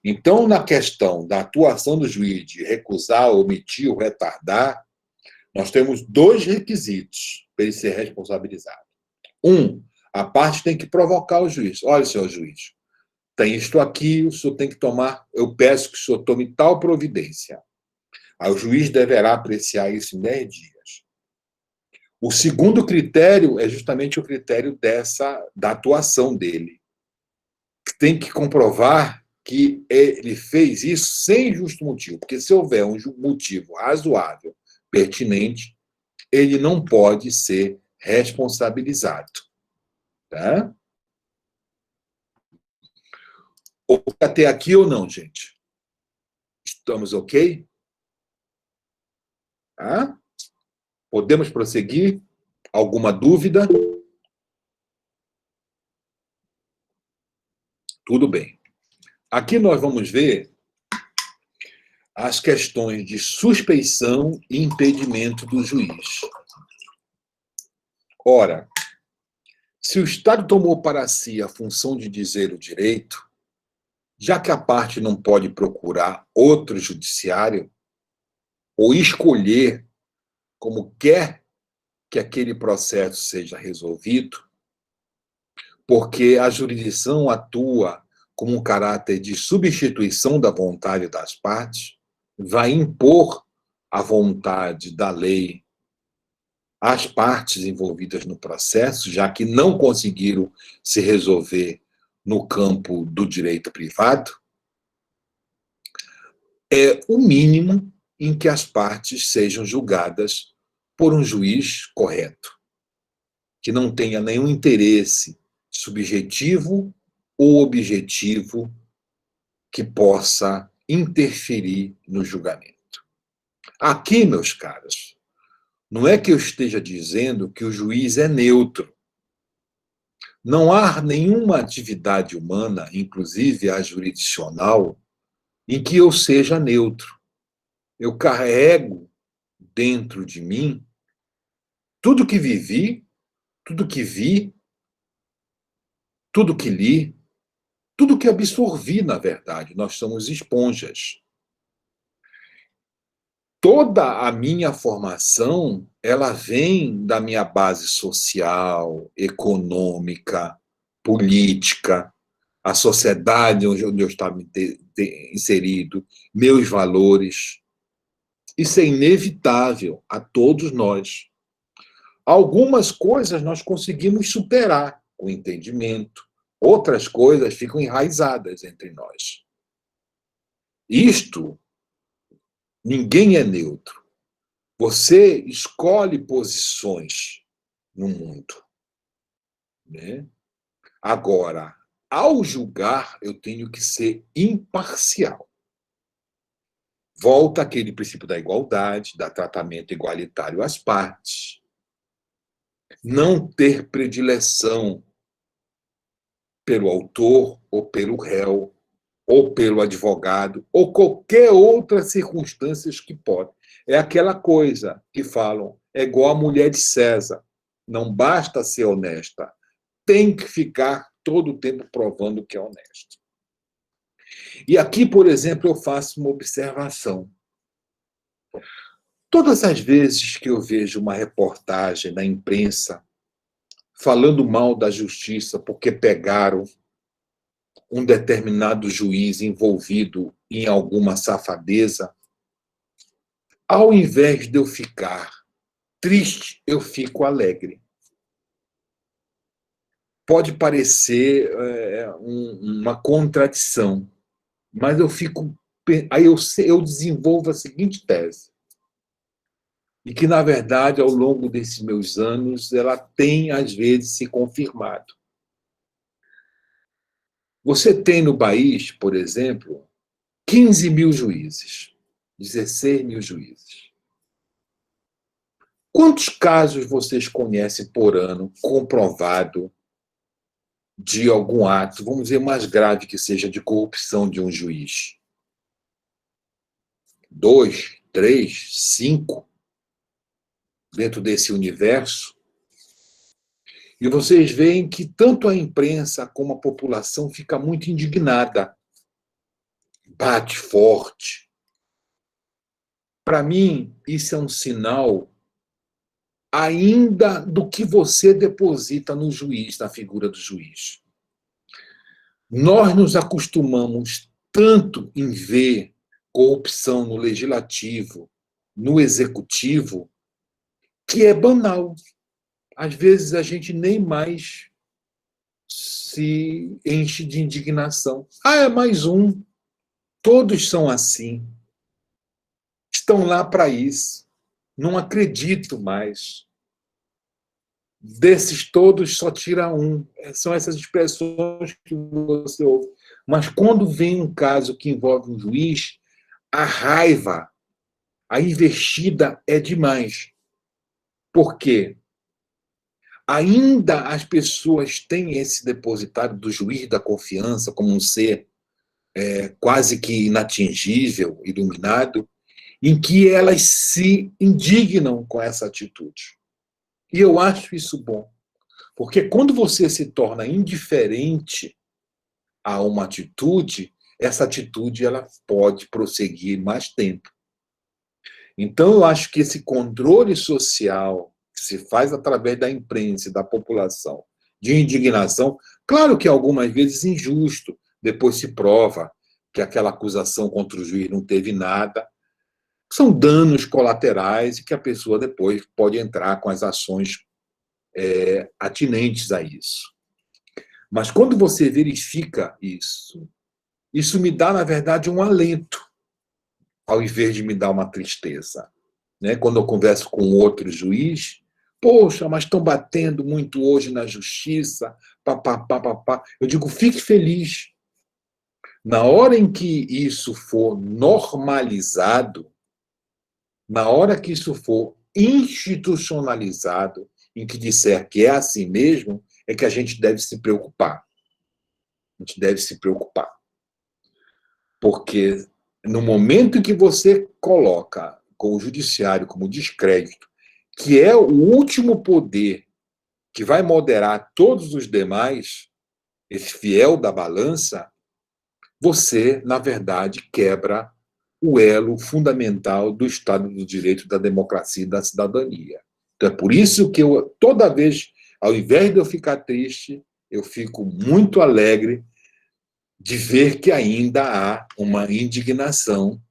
Então, na questão da atuação do juiz de recusar, omitir ou retardar, nós temos dois requisitos para ele ser responsabilizado. Um, a parte tem que provocar o juiz. Olha, senhor juiz, tem isto aqui, o senhor tem que tomar, eu peço que o senhor tome tal providência. Aí o juiz deverá apreciar isso em 10 dias. O segundo critério é justamente o critério da atuação dele. Tem que comprovar que ele fez isso sem justo motivo, porque se houver um motivo razoável, pertinente, ele não pode ser responsabilizado. Tá? Até aqui ou não, gente? Estamos ok? Tá? Podemos prosseguir? Alguma dúvida? Tudo bem. Aqui nós vamos ver as questões de suspeição e impedimento do juiz. Ora, se o Estado tomou para si a função de dizer o direito, já que a parte não pode procurar outro judiciário ou escolher como quer que aquele processo seja resolvido, porque a jurisdição atua como um caráter de substituição da vontade das partes, vai impor a vontade da lei às partes envolvidas no processo, já que não conseguiram se resolver no campo do direito privado, é o mínimo em que as partes sejam julgadas por um juiz correto, que não tenha nenhum interesse subjetivo ou objetivo que possa interferir no julgamento. Aqui, meus caros, não é que eu esteja dizendo que o juiz é neutro. Não há nenhuma atividade humana, inclusive a jurisdicional, em que eu seja neutro. Eu carrego dentro de mim tudo que vivi, tudo que vi, tudo que li, tudo que absorvi, na verdade. Nós somos esponjas. Toda a minha formação, ela vem da minha base social, econômica, política, a sociedade onde eu estava inserido, meus valores. Isso é inevitável a todos nós. Algumas coisas nós conseguimos superar com entendimento, outras coisas ficam enraizadas entre nós. Isto, ninguém é neutro. Você escolhe posições no mundo. Né? Agora, ao julgar, eu tenho que ser imparcial. volta aquele princípio da igualdade, da tratamento igualitário às partes, não ter predileção pelo autor ou pelo réu, ou pelo advogado, ou qualquer outra circunstância que pode. É aquela coisa que falam, é igual a mulher de César, não basta ser honesta, tem que ficar todo o tempo provando que é honesto. E aqui, por exemplo, eu faço uma observação. Todas as vezes que eu vejo uma reportagem na imprensa falando mal da justiça porque pegaram um determinado juiz envolvido em alguma safadeza, ao invés de eu ficar triste, eu fico alegre. Pode parecer uma contradição, mas eu fico. Aí eu desenvolvo a seguinte tese, e que, na verdade, ao longo desses meus anos, ela tem, às vezes, se confirmado. Você tem no país, por exemplo, 15 mil juízes, 16 mil juízes. Quantos casos vocês conhecem por ano comprovado de algum ato, vamos dizer, mais grave que seja, de corrupção de um juiz? 2, 3, 5 dentro desse universo? E vocês veem que tanto a imprensa como a população fica muito indignada. Bate forte. Para mim, isso é um sinal ainda do que você deposita no juiz, na figura do juiz. Nós nos acostumamos tanto em ver corrupção no legislativo, no executivo, que é banal. Às vezes a gente nem mais se enche de indignação. Ah, é mais um. Todos são assim. Estão lá para isso. Não acredito mais. Desses todos, só tira um. São essas expressões que você ouve. Mas quando vem um caso que envolve um juiz, a raiva, a investida é demais. Por quê? Ainda as pessoas têm esse depositário do juiz da confiança como um ser quase que inatingível, iluminado, em que elas se indignam com essa atitude. E eu acho isso bom, porque quando você se torna indiferente a uma atitude, essa atitude ela pode prosseguir mais tempo. Então, eu acho que esse controle social que se faz através da imprensa e da população, de indignação, claro que algumas vezes injusto, depois se prova que aquela acusação contra o juiz não teve nada, são danos colaterais e que a pessoa depois pode entrar com as ações atinentes a isso. Mas quando você verifica isso, isso me dá, na verdade, um alento, ao invés de me dar uma tristeza. Né? Quando eu converso com outro juiz, poxa, mas estão batendo muito hoje na justiça, papapá, papá. Eu digo, fique feliz. Na hora em que isso for normalizado, na hora que isso for institucionalizado, em que disser que é assim mesmo, é que a gente deve se preocupar. A gente deve se preocupar. Porque no momento em que você coloca com o judiciário como descrédito, que é o último poder que vai moderar todos os demais, esse fiel da balança, você, na verdade, quebra o elo fundamental do Estado do Direito, da democracia e da cidadania. Então, é por isso que eu, toda vez, ao invés de eu ficar triste, eu fico muito alegre de ver que ainda há uma indignação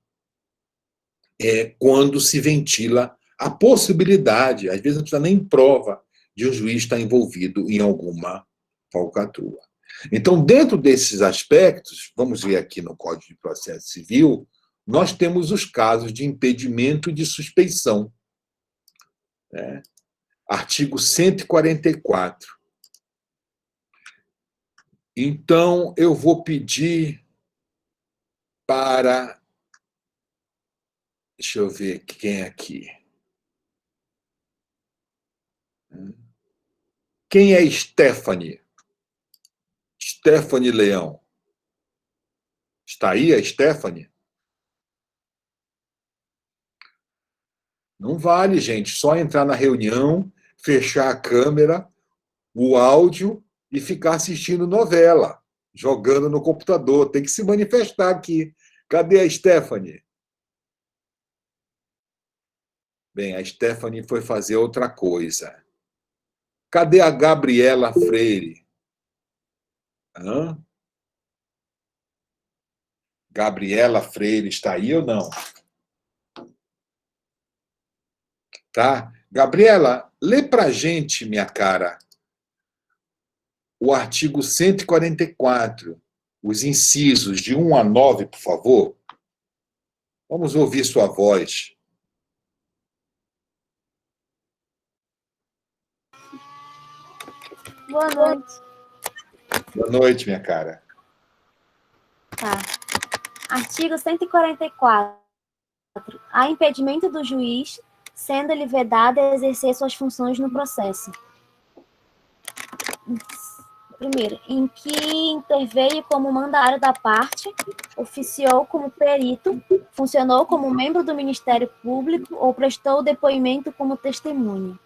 quando se ventila a possibilidade, às vezes não precisa nem prova, de um juiz estar envolvido em alguma falcatrua. Então, dentro desses aspectos, vamos ver aqui no Código de Processo Civil, nós temos os casos de impedimento e de suspeição. Né? Artigo 144. Então, eu vou pedir para Deixa eu ver quem é aqui. Quem é Stephanie? Stephanie Leão. Está aí a Stephanie? Não vale, gente. Só entrar na reunião, fechar a câmera, o áudio e ficar assistindo novela, jogando no computador. Tem que se manifestar aqui. Cadê a Stephanie? Bem, a Stephanie foi fazer outra coisa. Cadê a Gabriela Freire? Hã? Gabriela Freire está aí ou não? Tá? Gabriela, lê pra gente, minha cara, o artigo 144, os incisos de 1 a 9, por favor. Vamos ouvir sua voz. Boa noite. Boa noite, minha cara. Tá. Artigo 144. Há impedimento do juiz, sendo ele vedado a exercer suas funções no processo. Primeiro, em que interveio como mandatário da parte, oficiou como perito, funcionou como membro do Ministério Público ou prestou depoimento como testemunha.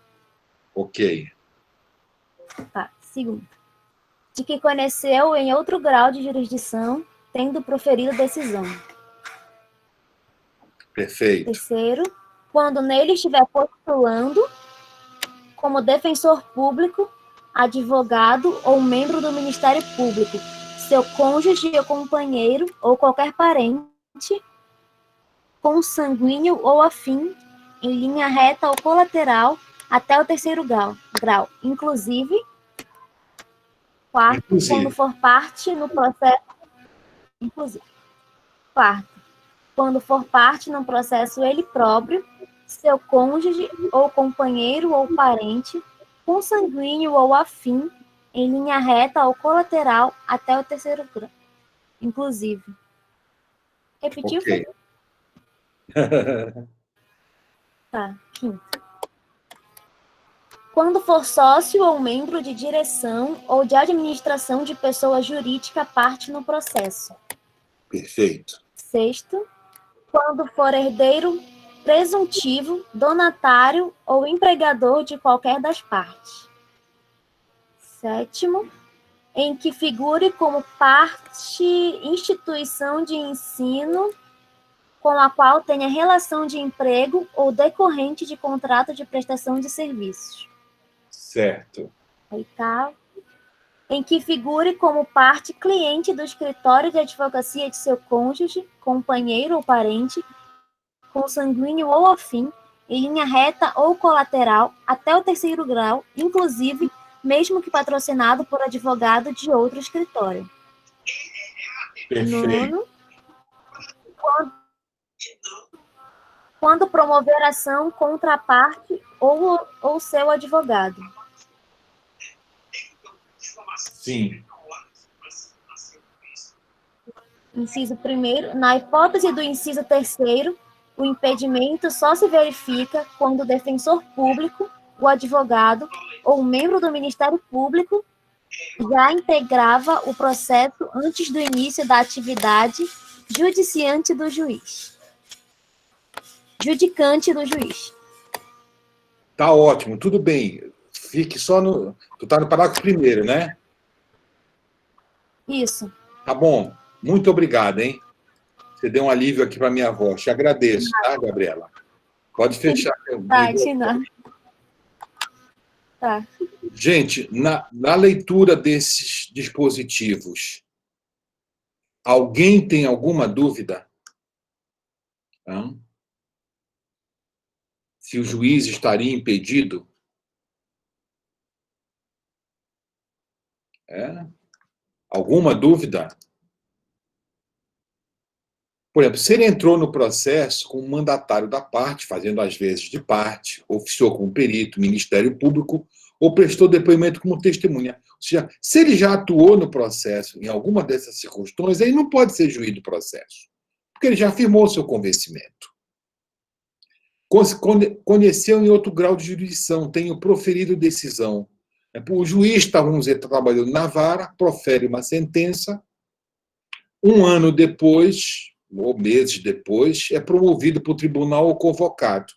Ok. Tá. Segundo, de que conheceu em outro grau de jurisdição, tendo proferido decisão. Perfeito. Terceiro, quando nele estiver postulando como defensor público, advogado ou membro do Ministério Público, seu cônjuge ou companheiro ou qualquer parente, consanguíneo ou afim, em linha reta ou colateral, até o terceiro grau. Inclusive, quarto, quando for parte no processo. Inclusive. Quarto, quando for parte no processo ele próprio, seu cônjuge ou companheiro ou parente, consanguíneo ou afim, em linha reta ou colateral, até o terceiro grau. Inclusive. Repetiu? Ok. Tá. Quinto. Quando for sócio ou membro de direção ou de administração de pessoa jurídica parte no processo. Perfeito. Sexto, quando for herdeiro presuntivo, donatário ou empregador de qualquer das partes. Sétimo, em que figure como parte instituição de ensino com a qual tenha relação de emprego ou decorrente de contrato de prestação de serviços. Certo. Oitavo, em que figure como parte cliente do escritório de advocacia de seu cônjuge, companheiro ou parente, consanguíneo ou afim, em linha reta ou colateral, até o terceiro grau, inclusive, mesmo que patrocinado por advogado de outro escritório. Perfeito. Nono, quando promover ação contra a parte ou seu advogado. Sim. Inciso 1º, na hipótese do inciso 3º, o impedimento só se verifica quando o defensor público, o advogado ou um membro do Ministério Público já integrava o processo antes do início da atividade judiciante do juiz. Judicante do juiz. Tá ótimo, tudo bem. Fique só no... Tu tá no parágrafo 1º, né? Isso. Tá bom. Muito obrigado, hein? Você deu um alívio aqui para minha voz. Te agradeço, tá, Gabriela? Pode fechar. Tá, de nada. Tá. Gente, na leitura desses dispositivos, alguém tem alguma dúvida? Hã? Se o juiz estaria impedido? Alguma dúvida? Por exemplo, se ele entrou no processo como mandatário da parte, fazendo as vezes de parte, oficiou como perito, Ministério Público, ou prestou depoimento como testemunha. Ou seja, se ele já atuou no processo em alguma dessas circunstâncias, ele não pode ser juiz do processo, porque ele já afirmou seu convencimento. Conheceu em outro grau de jurisdição, tenho proferido decisão. O juiz está, vamos dizer, trabalhando na vara, profere uma sentença, um ano depois, ou meses depois, é promovido para o tribunal ou convocado.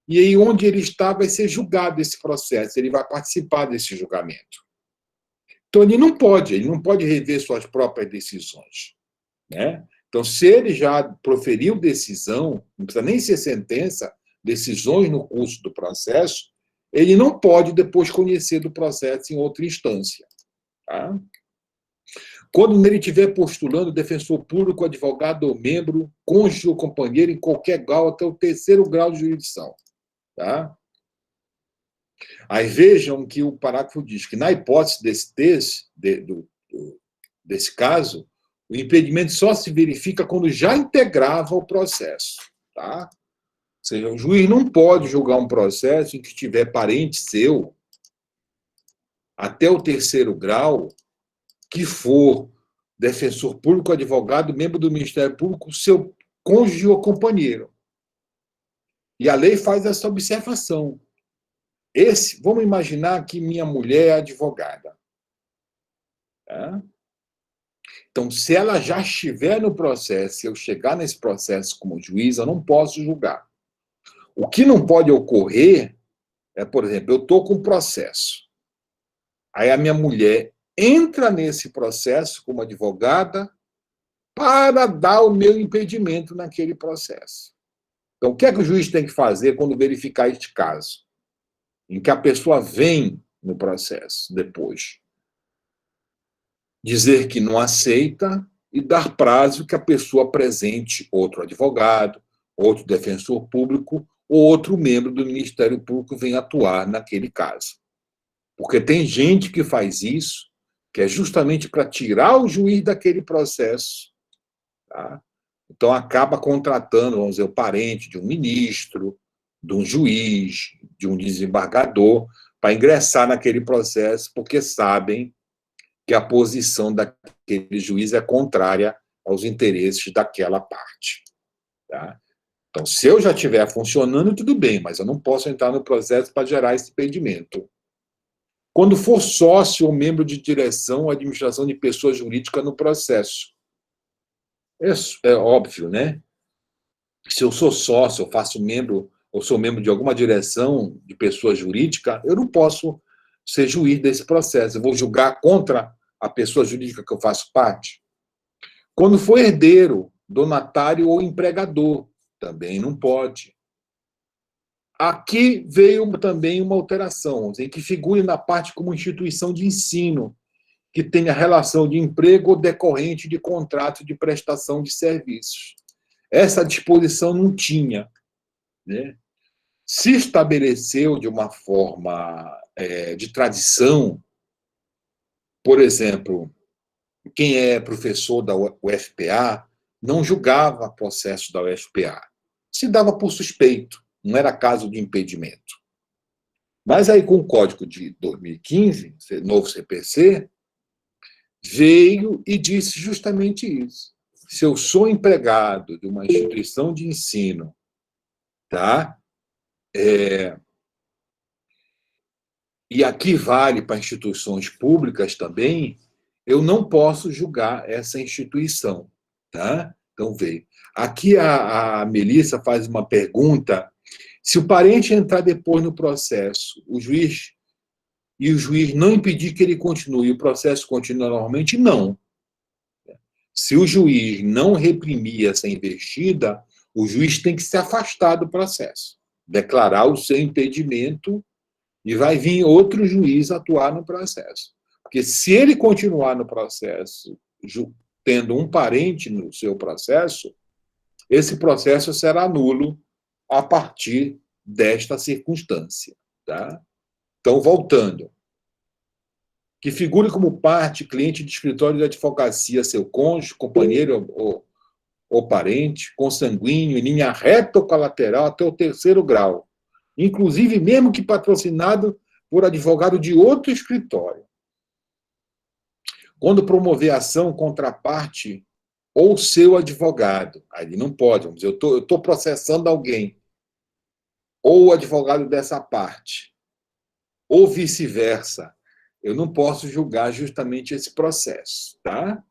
E aí, onde ele está, vai ser julgado esse processo, ele vai participar desse julgamento. Então, ele não pode rever suas próprias decisões, né? Então, se ele já proferiu decisão, não precisa nem ser sentença, decisões no curso do processo, ele não pode depois conhecer do processo em outra instância. Tá? Quando ele estiver postulando defensor público, advogado ou membro, cônjuge ou companheiro em qualquer grau, até o 3º grau de jurisdição. Tá? Aí vejam que o parágrafo diz que, na hipótese desse caso, o impedimento só se verifica quando já integrava o processo. Tá? Ou seja, o juiz não pode julgar um processo em que tiver parente seu, até o 3º grau, que for defensor público, advogado, membro do Ministério Público, seu cônjuge ou companheiro. E a lei faz essa observação. Vamos imaginar que minha mulher é advogada. Tá? Então, se ela já estiver no processo, se eu chegar nesse processo como juiz, eu não posso julgar. O que não pode ocorrer é, por exemplo, eu estou com um processo. Aí a minha mulher entra nesse processo como advogada para dar o meu impedimento naquele processo. Então, o que é que o juiz tem que fazer quando verificar este caso? Em que a pessoa vem no processo depois. Dizer que não aceita e dar prazo que a pessoa apresente outro advogado, outro defensor público ou outro membro do Ministério Público venha atuar naquele caso. Porque tem gente que faz isso, que é justamente para tirar o juiz daquele processo. Tá? Então, acaba contratando, vamos dizer, o parente de um ministro, de um juiz, de um desembargador, para ingressar naquele processo, porque sabem que a posição daquele juiz é contrária aos interesses daquela parte. Tá? Então, se eu já estiver funcionando, tudo bem, mas eu não posso entrar no processo para gerar esse impedimento. Quando for sócio ou membro de direção ou administração de pessoa jurídica no processo. É óbvio, né? Se eu sou sócio, eu sou membro de alguma direção de pessoa jurídica, eu não posso ser juiz desse processo. Eu vou julgar contra a pessoa jurídica que eu faço parte. Quando for herdeiro, donatário ou empregador, também não pode. Aqui veio também uma alteração, em que figure na parte como instituição de ensino, que tenha relação de emprego ou decorrente de contrato de prestação de serviços. Essa disposição não tinha, né? Se estabeleceu de uma forma de tradição, por exemplo, quem é professor da UFPA não julgava processo da UFPA. Se dava por suspeito, não era caso de impedimento. Mas aí, com o Código de 2015, novo CPC, veio e disse justamente isso. Se eu sou empregado de uma instituição de ensino, tá? E aqui vale para instituições públicas também, eu não posso julgar essa instituição. Tá? Então, veio. Aqui a Melissa faz uma pergunta: se o parente entrar depois no processo, o juiz não impedir que ele continue, o processo continua normalmente? Não. Se o juiz não reprimir essa investida, o juiz tem que se afastar do processo, declarar o seu impedimento e vai vir outro juiz atuar no processo. Porque se ele continuar no processo, tendo um parente no seu processo, esse processo será nulo a partir desta circunstância. Tá? Então, voltando. Que figure como parte, cliente de escritório de advocacia, seu cônjuge, companheiro ou parente, consanguíneo, em linha reta ou colateral até o 3º grau. Inclusive, mesmo que patrocinado por advogado de outro escritório. Quando promover ação contra a parte ou seu advogado, aí ele não pode, vamos dizer, eu estou processando alguém, ou o advogado dessa parte, ou vice-versa, eu não posso julgar justamente esse processo, tá?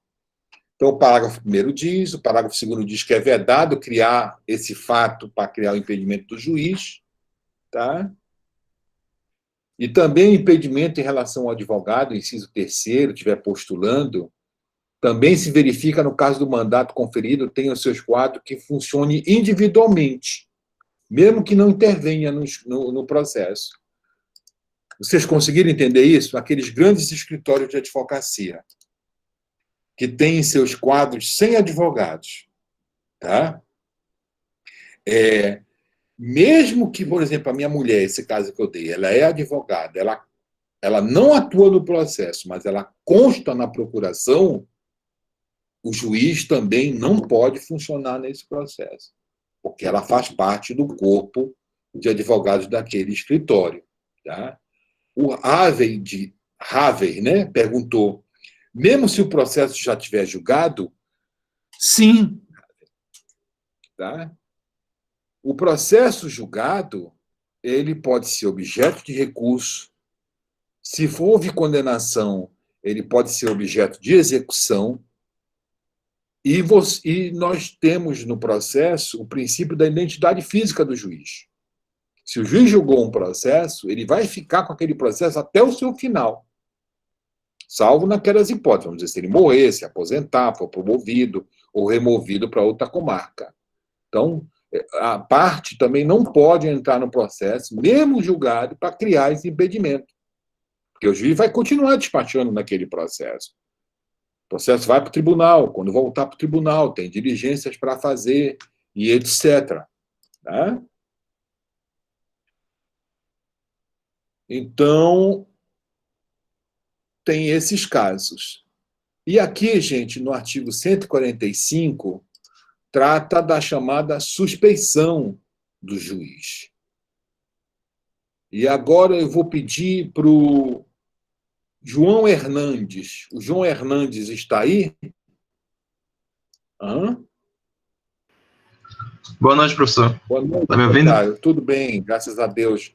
Então, o parágrafo 1º diz, o parágrafo 2º diz que é vedado criar esse fato para criar o impedimento do juiz, tá? E também o impedimento em relação ao advogado, inciso 3º, estiver postulando, também se verifica no caso do mandato conferido, tem os seus quadros que funcione individualmente, mesmo que não intervenha no processo. Vocês conseguiram entender isso? Aqueles grandes escritórios de advocacia, que têm seus quadros sem advogados, tá? Mesmo que, por exemplo, a minha mulher, esse caso que eu dei, ela é advogada, ela não atua no processo, mas ela consta na procuração, o juiz também não pode funcionar nesse processo, porque ela faz parte do corpo de advogados daquele escritório, tá? O Harvey, né, perguntou, mesmo se o processo já tiver julgado, sim. Tá? O processo julgado, ele pode ser objeto de recurso. Se houve condenação, ele pode ser objeto de execução. E nós temos no processo o princípio da identidade física do juiz. Se o juiz julgou um processo, ele vai ficar com aquele processo até o seu final. Salvo naquelas hipóteses, vamos dizer, se ele morrer, se aposentar, for promovido ou removido para outra comarca. Então, a parte também não pode entrar no processo, mesmo julgado, para criar esse impedimento. Porque o juiz vai continuar despachando naquele processo. O processo vai para o tribunal, quando voltar para o tribunal, tem diligências para fazer e etc. Tá? Então, tem esses casos. E aqui, gente, no artigo 145, trata da chamada suspeição do juiz. E agora eu vou pedir para o João Hernandes. O João Hernandes está aí? Boa noite, professor. Boa noite. Está me ouvindo? Tudo bem, graças a Deus.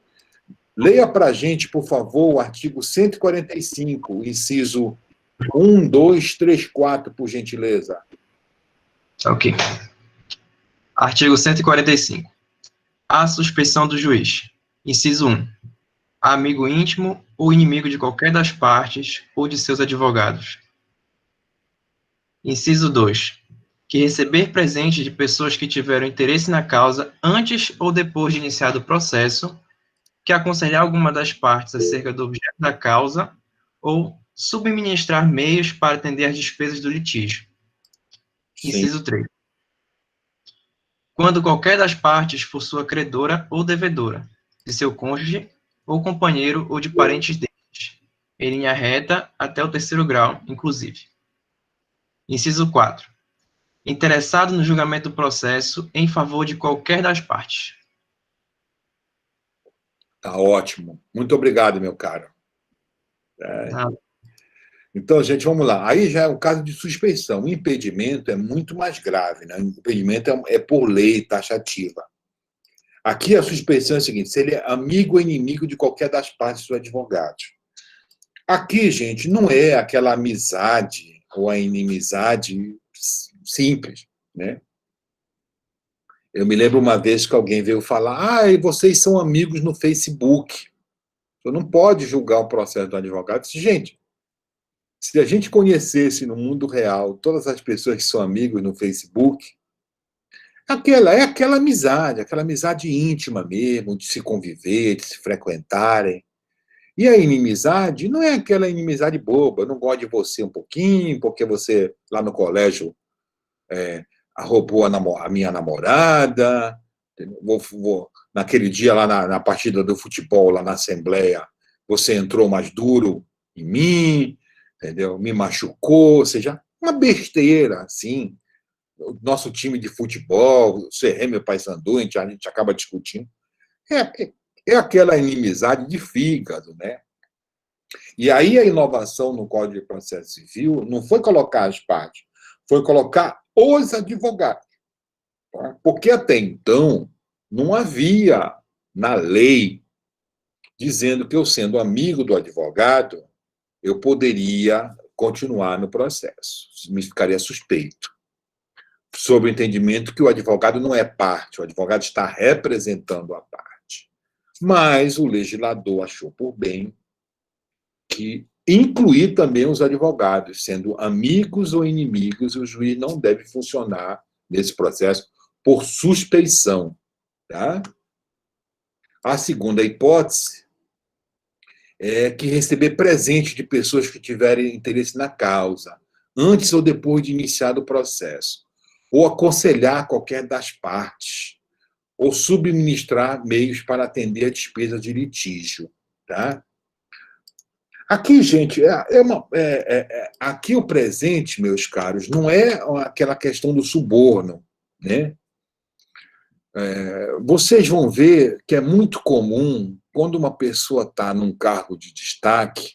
Leia para a gente, por favor, o artigo 145, inciso 1, 2, 3, 4, por gentileza. Ok. Artigo 145. A suspeição do juiz. Inciso 1. Amigo íntimo ou inimigo de qualquer das partes ou de seus advogados. Inciso 2. Que receber presente de pessoas que tiveram interesse na causa antes ou depois de iniciado o processo, que aconselhar alguma das partes acerca do objeto da causa ou subministrar meios para atender às despesas do litígio. Inciso 3. Quando qualquer das partes for sua credora ou devedora, de seu cônjuge ou companheiro ou de parentes deles, em linha reta até o 3º grau, inclusive. Inciso 4. Interessado no julgamento do processo em favor de qualquer das partes. Tá ótimo. Muito obrigado, meu caro. Então, gente, vamos lá. Aí já é o caso de suspeição. O impedimento é muito mais grave, né? O impedimento é por lei taxativa. Aqui a suspeição é a seguinte: se ele é amigo ou inimigo de qualquer das partes do advogado. Aqui, gente, não é aquela amizade ou a inimizade simples, né? Eu me lembro uma vez que alguém veio falar: vocês são amigos no Facebook. Você não pode julgar o processo do advogado. Gente, se a gente conhecesse no mundo real todas as pessoas que são amigos no Facebook, é aquela amizade íntima mesmo, de se conviver, de se frequentarem. E a inimizade não é aquela inimizade boba. Eu não gosto de você um pouquinho, porque você, lá no colégio, roubou a minha namorada. Naquele dia, lá na partida do futebol, lá na Assembleia, você entrou mais duro em mim, entendeu? Me machucou, ou seja, uma besteira, assim. O nosso time de futebol, o CRM e o Paysandu, a gente acaba discutindo. É aquela inimizade de fígado, né? E aí a inovação no Código de Processo Civil não foi colocar as partes, foi colocar os advogados. Tá? Porque até então não havia na lei, dizendo que eu, sendo amigo do advogado, eu poderia continuar no processo. Me ficaria suspeito. Sob o entendimento que o advogado não é parte, o advogado está representando a parte. Mas o legislador achou por bem que incluir também os advogados, sendo amigos ou inimigos, o juiz não deve funcionar nesse processo por suspeição. Tá? A segunda hipótese é que receber presente de pessoas que tiverem interesse na causa, antes ou depois de iniciado o processo, ou aconselhar qualquer das partes, ou subministrar meios para atender a despesa de litígio. Tá? Aqui, gente, aqui o presente, meus caros, não é aquela questão do suborno, né? Vocês vão ver que é muito comum, quando uma pessoa está num cargo de destaque,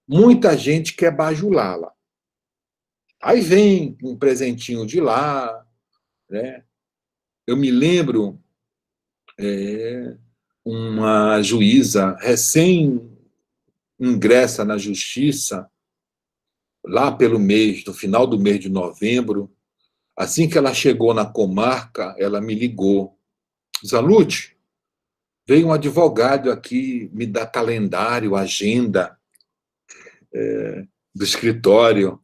muita gente quer bajulá-la. Aí vem um presentinho de lá, né? Eu me lembro uma juíza recém-ingressa na justiça, lá no final do mês de novembro. Assim que ela chegou na comarca, ela me ligou. Zalute, veio um advogado aqui me dar calendário, agenda do escritório.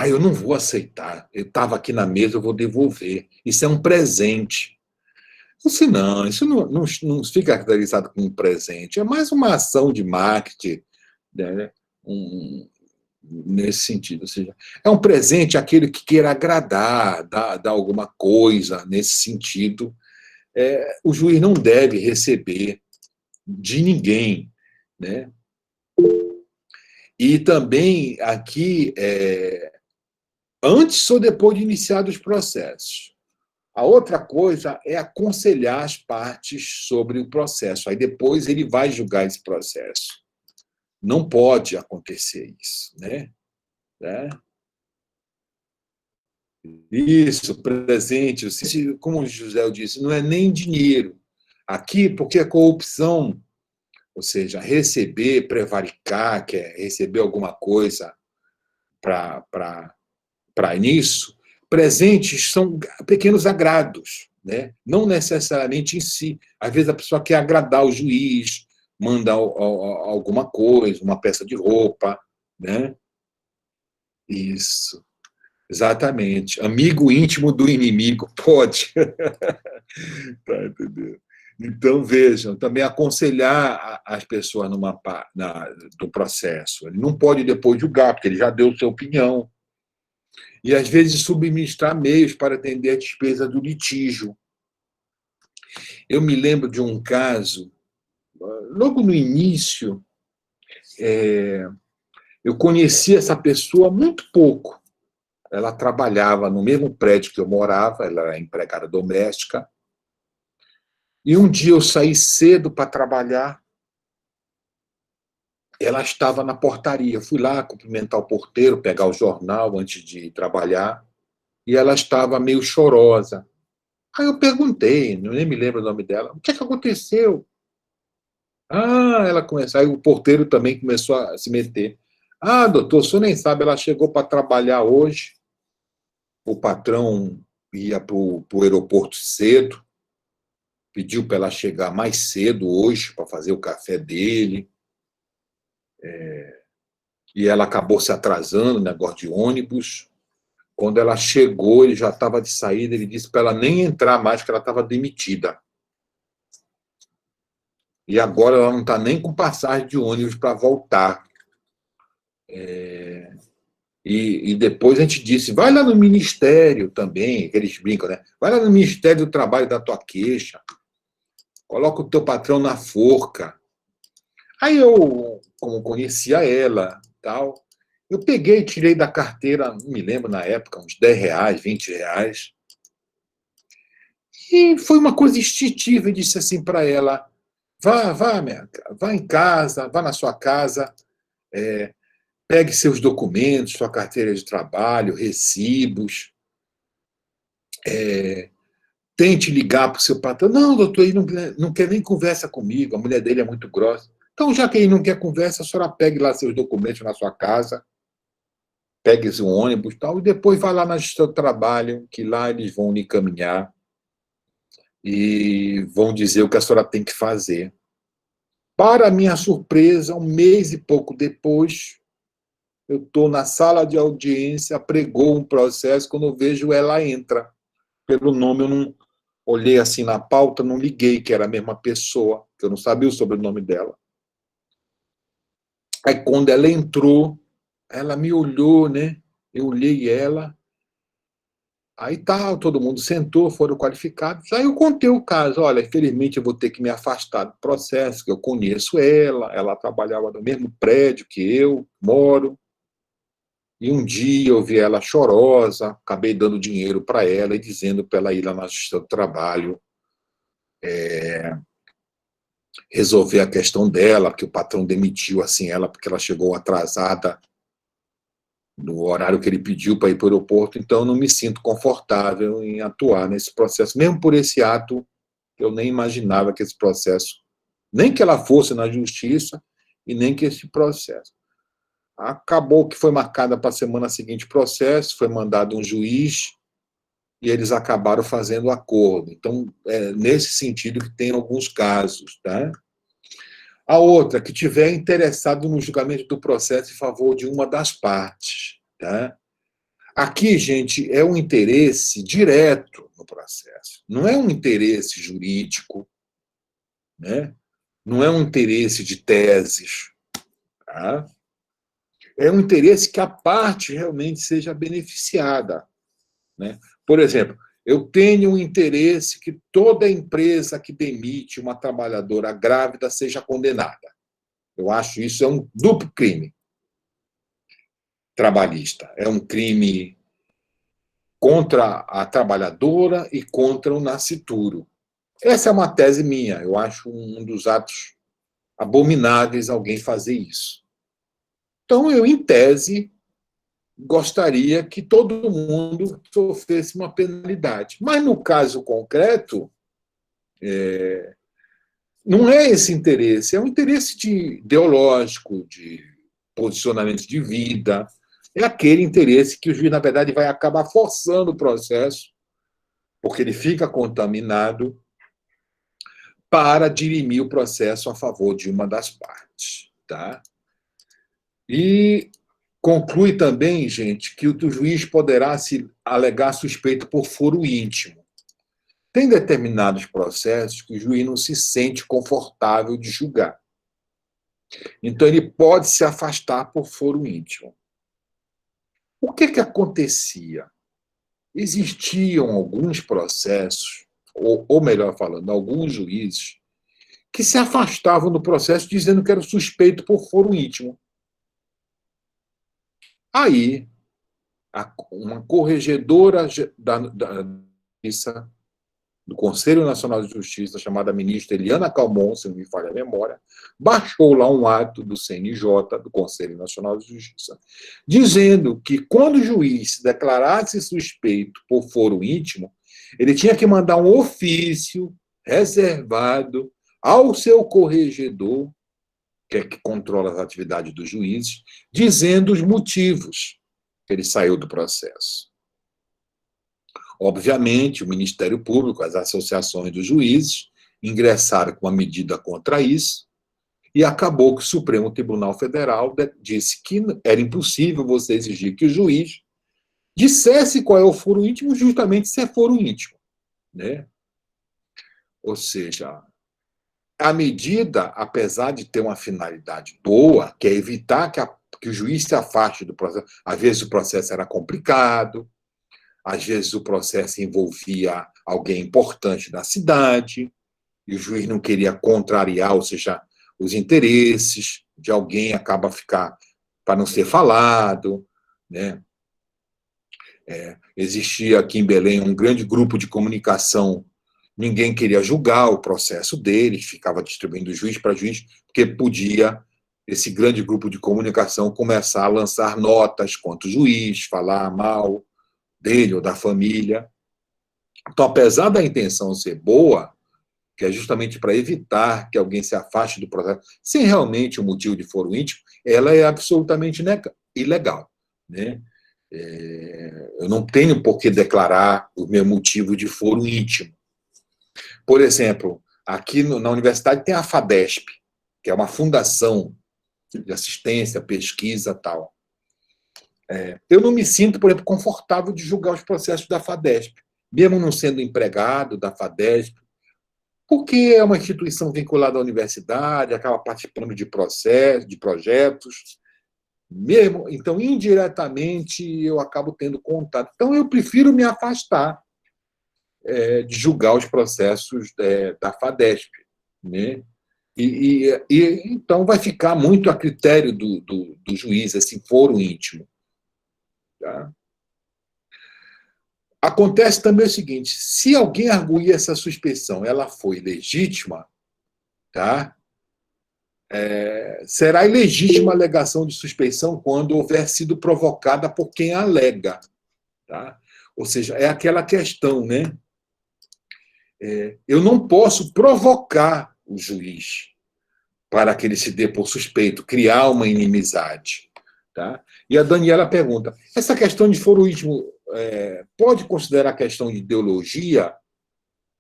Eu não vou aceitar. Eu estava aqui na mesa, eu vou devolver. Isso é um presente. Eu disse, não, isso não fica caracterizado como um presente. É mais uma ação de marketing, né? Nesse sentido. Ou seja, é um presente aquele que queira agradar, dar alguma coisa nesse sentido. O juiz não deve receber de ninguém, né? E também aqui, antes ou depois de iniciados os processos. A outra coisa é aconselhar as partes sobre o processo. Aí depois ele vai julgar esse processo. Não pode acontecer isso, né? Isso, presente. Como o José disse, não é nem dinheiro. Aqui, porque a corrupção, ou seja, receber, prevaricar, que é receber alguma coisa para nisso, presentes são pequenos agrados, né? Não necessariamente em si. Às vezes a pessoa quer agradar o juiz, manda alguma coisa, uma peça de roupa, né? Isso, exatamente. Amigo íntimo do inimigo, pode. Tá entendendo? Então, vejam, também aconselhar as pessoas do processo. Ele não pode depois julgar, porque ele já deu sua opinião. E, às vezes, subministrar meios para atender a despesa do litígio. Eu me lembro de um caso, logo no início, eu conheci essa pessoa muito pouco. Ela trabalhava no mesmo prédio que eu morava, ela era empregada doméstica. E um dia eu saí cedo para trabalhar, ela estava na portaria. Fui lá cumprimentar o porteiro, pegar o jornal antes de trabalhar, e ela estava meio chorosa. Aí eu perguntei, nem me lembro o nome dela, o que aconteceu? Ela começou, aí o porteiro também começou a se meter. Doutor, o senhor nem sabe, ela chegou para trabalhar hoje, o patrão ia para o aeroporto cedo, pediu para ela chegar mais cedo hoje para fazer o café dele, e ela acabou se atrasando, negócio de ônibus. Quando ela chegou, ele já estava de saída, ele disse para ela nem entrar mais, que ela estava demitida. E agora ela não está nem com passagem de ônibus para voltar. E depois a gente disse, vai lá no Ministério também, que eles brincam, né? Vai lá no Ministério do Trabalho da tua queixa, coloca o teu patrão na forca. Aí eu, como conhecia ela, tal, eu peguei, tirei da carteira, não me lembro na época, uns R$10, R$20. E foi uma coisa instintiva, e disse assim para ela, vá em casa, vá na sua casa, pegue seus documentos, sua carteira de trabalho, recibos, tente ligar para o seu patrão. Não, doutor, ele não quer nem conversa comigo, a mulher dele é muito grossa. Então, já que ele não quer conversa, a senhora pegue lá seus documentos na sua casa, pegue um ônibus e tal, e depois vá lá na gestão do trabalho, que lá eles vão lhe encaminhar e vão dizer o que a senhora tem que fazer. Para minha surpresa, 1 mês e pouco depois, eu estou na sala de audiência, pregou um processo, quando eu vejo ela entra. Pelo nome, eu não olhei assim na pauta, não liguei que era a mesma pessoa, que eu não sabia o sobrenome dela. Aí, quando ela entrou, ela me olhou, né? Eu olhei ela. Aí tal, todo mundo sentou, foram qualificados. Aí eu contei o caso. Olha, infelizmente eu vou ter que me afastar do processo, que eu conheço ela trabalhava no mesmo prédio que eu moro. E um dia eu vi ela chorosa, acabei dando dinheiro para ela e dizendo para ela ir lá na Justiça do Trabalho resolver a questão dela, porque o patrão demitiu assim ela porque ela chegou atrasada no horário que ele pediu para ir para o aeroporto, então eu não me sinto confortável em atuar nesse processo, mesmo por esse ato, eu nem imaginava que esse processo, nem que ela fosse na justiça, e nem que esse processo. Acabou que foi marcada para a semana seguinte o processo, foi mandado um juiz, e eles acabaram fazendo acordo. Então, é nesse sentido que tem alguns casos, tá? A outra, que tiver interessado no julgamento do processo em favor de uma das partes. Tá? Aqui, gente, é um interesse direto no processo. Não é um interesse jurídico, né? Não é um interesse de teses. Tá? É um interesse que a parte realmente seja beneficiada. Né? Por exemplo, eu tenho um interesse que toda empresa que demite uma trabalhadora grávida seja condenada. Eu acho isso é um duplo crime trabalhista. É um crime contra a trabalhadora e contra o nascituro. Essa é uma tese minha. Eu acho um dos atos abomináveis alguém fazer isso. Então, eu, em tese, gostaria que todo mundo sofresse uma penalidade. Mas, no caso concreto, não é esse interesse, é um interesse ideológico, de posicionamento de vida, é aquele interesse que o juiz, na verdade, vai acabar forçando o processo, porque ele fica contaminado, para dirimir o processo a favor de uma das partes. Tá? E conclui também, gente, que o juiz poderá se alegar suspeito por foro íntimo. Tem determinados processos que o juiz não se sente confortável de julgar. Então, ele pode se afastar por foro íntimo. O que acontecia? Existiam alguns processos, ou melhor falando, alguns juízes, que se afastavam do processo dizendo que era suspeito por foro íntimo. Aí, uma corregedora da Justiça, do Conselho Nacional de Justiça, chamada ministra Eliana Calmon, se não me falha a memória, baixou lá um ato do CNJ, do Conselho Nacional de Justiça, dizendo que quando o juiz se declarasse suspeito por foro íntimo, ele tinha que mandar um ofício reservado ao seu corregedor, que é que controla as atividades dos juízes, dizendo os motivos que ele saiu do processo. Obviamente, o Ministério Público, as associações dos juízes, ingressaram com uma medida contra isso, e acabou que o Supremo Tribunal Federal disse que era impossível você exigir que o juiz dissesse qual é o foro íntimo, justamente se é foro íntimo. Né? Ou seja, a medida, apesar de ter uma finalidade boa, que é evitar que o juiz se afaste do processo, às vezes o processo era complicado, às vezes o processo envolvia alguém importante da cidade, e o juiz não queria contrariar, ou seja, os interesses de alguém, acaba ficar para não ser falado. Né? Existia aqui em Belém um grande grupo de comunicação, ninguém queria julgar o processo deles, ficava distribuindo juiz para juiz, porque podia esse grande grupo de comunicação começar a lançar notas contra o juiz, falar mal dele ou da família. Então, apesar da intenção ser boa, que é justamente para evitar que alguém se afaste do processo, sem realmente um motivo de foro íntimo, ela é absolutamente ilegal, né? Eu não tenho por que declarar o meu motivo de foro íntimo. Por exemplo, aqui na universidade tem a FADESP, que é uma fundação de assistência, pesquisa e tal. Eu não me sinto, por exemplo, confortável de julgar os processos da FADESP, mesmo não sendo empregado da FADESP, porque é uma instituição vinculada à universidade, acaba participando de processos, de projetos, mesmo, então, indiretamente, eu acabo tendo contato. Então, eu prefiro me afastar de julgar os processos da FADESP, né? Então, vai ficar muito a critério do juiz, esse foro íntimo. Tá? Acontece também o seguinte, se alguém arguir essa suspeição, ela foi legítima, tá? Será ilegítima a alegação de suspeição quando houver sido provocada por quem alega. Tá? Ou seja, é aquela questão, né? Eu não posso provocar o juiz para que ele se dê por suspeito, criar uma inimizade. Tá? E a Daniela pergunta, essa questão de foro íntimo pode considerar questão de ideologia,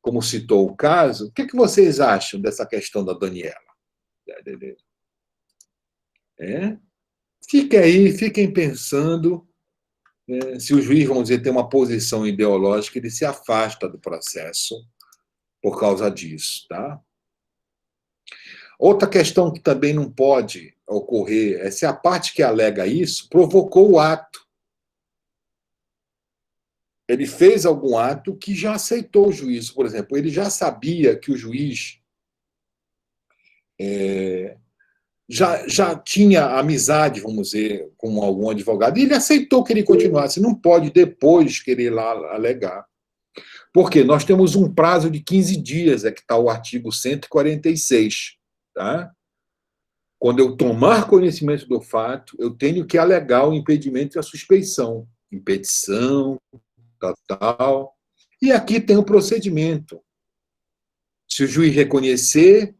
como citou o caso? O que vocês acham dessa questão da Daniela? Fiquem aí, fiquem pensando. Se o juiz, vamos dizer, tem uma posição ideológica, ele se afasta do processo por causa disso. Tá? Outra questão que também não pode ocorrer é se a parte que alega isso provocou o ato. Ele fez algum ato que já aceitou o juízo. Por exemplo, ele já sabia que o juiz já tinha amizade, vamos dizer, com algum advogado, e ele aceitou que ele continuasse. Não pode depois querer ir lá alegar. Porque nós temos um prazo de 15 dias, que está o artigo 146. Tá? Quando eu tomar conhecimento do fato, eu tenho que alegar o impedimento e a suspeição. Impedição, tal. E aqui tem o procedimento. Se o juiz reconhecer,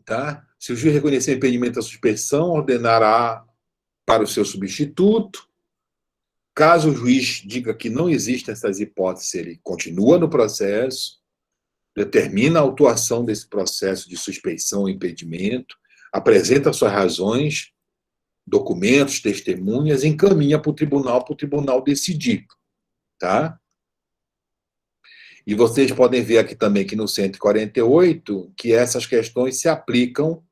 tá? Se o juiz reconhecer impedimento à suspeição, ordenará para o seu substituto. Caso o juiz diga que não existem essas hipóteses, ele continua no processo, determina a autuação desse processo de suspeição ou impedimento, apresenta suas razões, documentos, testemunhas, encaminha para o tribunal decidir. Tá? E vocês podem ver aqui também que no 148, que essas questões se aplicam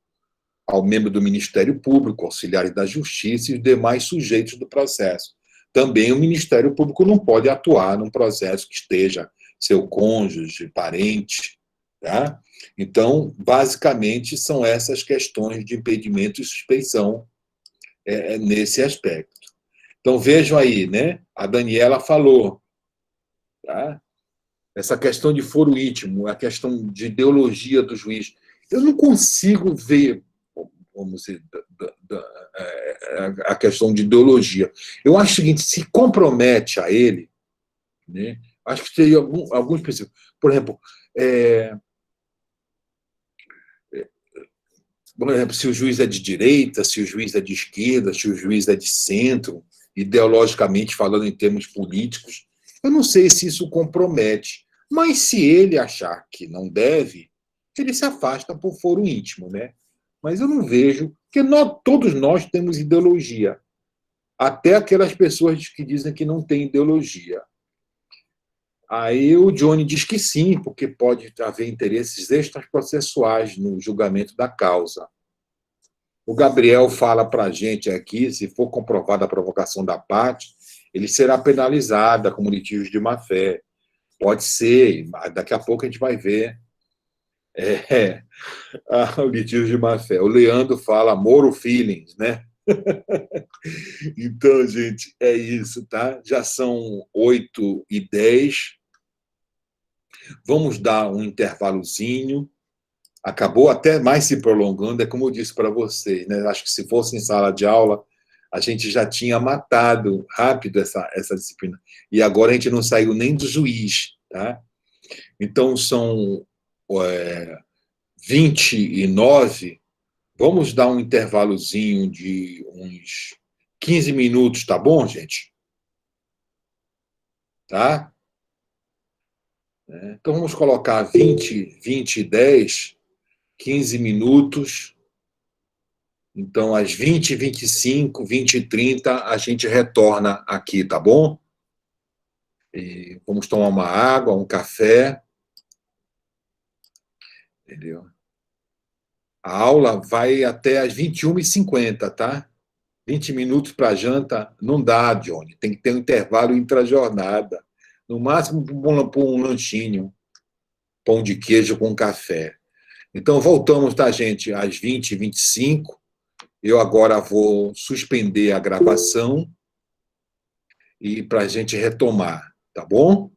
ao membro do Ministério Público, auxiliares da Justiça e os demais sujeitos do processo. Também o Ministério Público não pode atuar num processo que esteja seu cônjuge, parente. Tá? Então, basicamente, são essas questões de impedimento e suspeição nesse aspecto. Então, vejam aí, né? A Daniela falou, tá? Essa questão de foro íntimo, a questão de ideologia do juiz. Eu não consigo ver, vamos dizer, a questão de ideologia. Eu acho o seguinte, se compromete a ele, né? Acho que teria alguns princípios. Por exemplo, se o juiz é de direita, se o juiz é de esquerda, se o juiz é de centro, ideologicamente falando em termos políticos, eu não sei se isso compromete. Mas se ele achar que não deve, ele se afasta por foro íntimo, né? Mas eu não vejo, porque todos nós temos ideologia. Até aquelas pessoas que dizem que não têm ideologia. Aí o Johnny diz que sim, porque pode haver interesses extraprocessuais no julgamento da causa. O Gabriel fala para a gente aqui, se for comprovada a provocação da parte, ele será penalizado como litígio de má-fé. Pode ser, daqui a pouco a gente vai ver o litígio de má-fé. O Leandro fala Moro feelings, né? Então, gente, é isso, tá? Já são 8h10. Vamos dar um intervalozinho. Acabou até mais se prolongando, é como eu disse para vocês, né? Acho que se fosse em sala de aula, a gente já tinha matado rápido essa disciplina. E agora a gente não saiu nem do juiz, tá? Então, são 29. Vamos dar um intervalozinho de uns 15 minutos, tá bom, gente? Tá? Então, vamos colocar 20 e 10, 15 minutos. Então, às 20, 25, 20 e 30, a gente retorna aqui, tá bom? E vamos tomar uma água, um café. Entendeu? A aula vai até às 21h50, tá? 20 minutos para janta não dá, Johnny. Tem que ter um intervalo intra-jornada. No máximo, por um lanchinho. Pão de queijo com café. Então, voltamos, tá, gente? Às 20h25. Eu agora vou suspender a gravação e para a gente retomar, tá bom?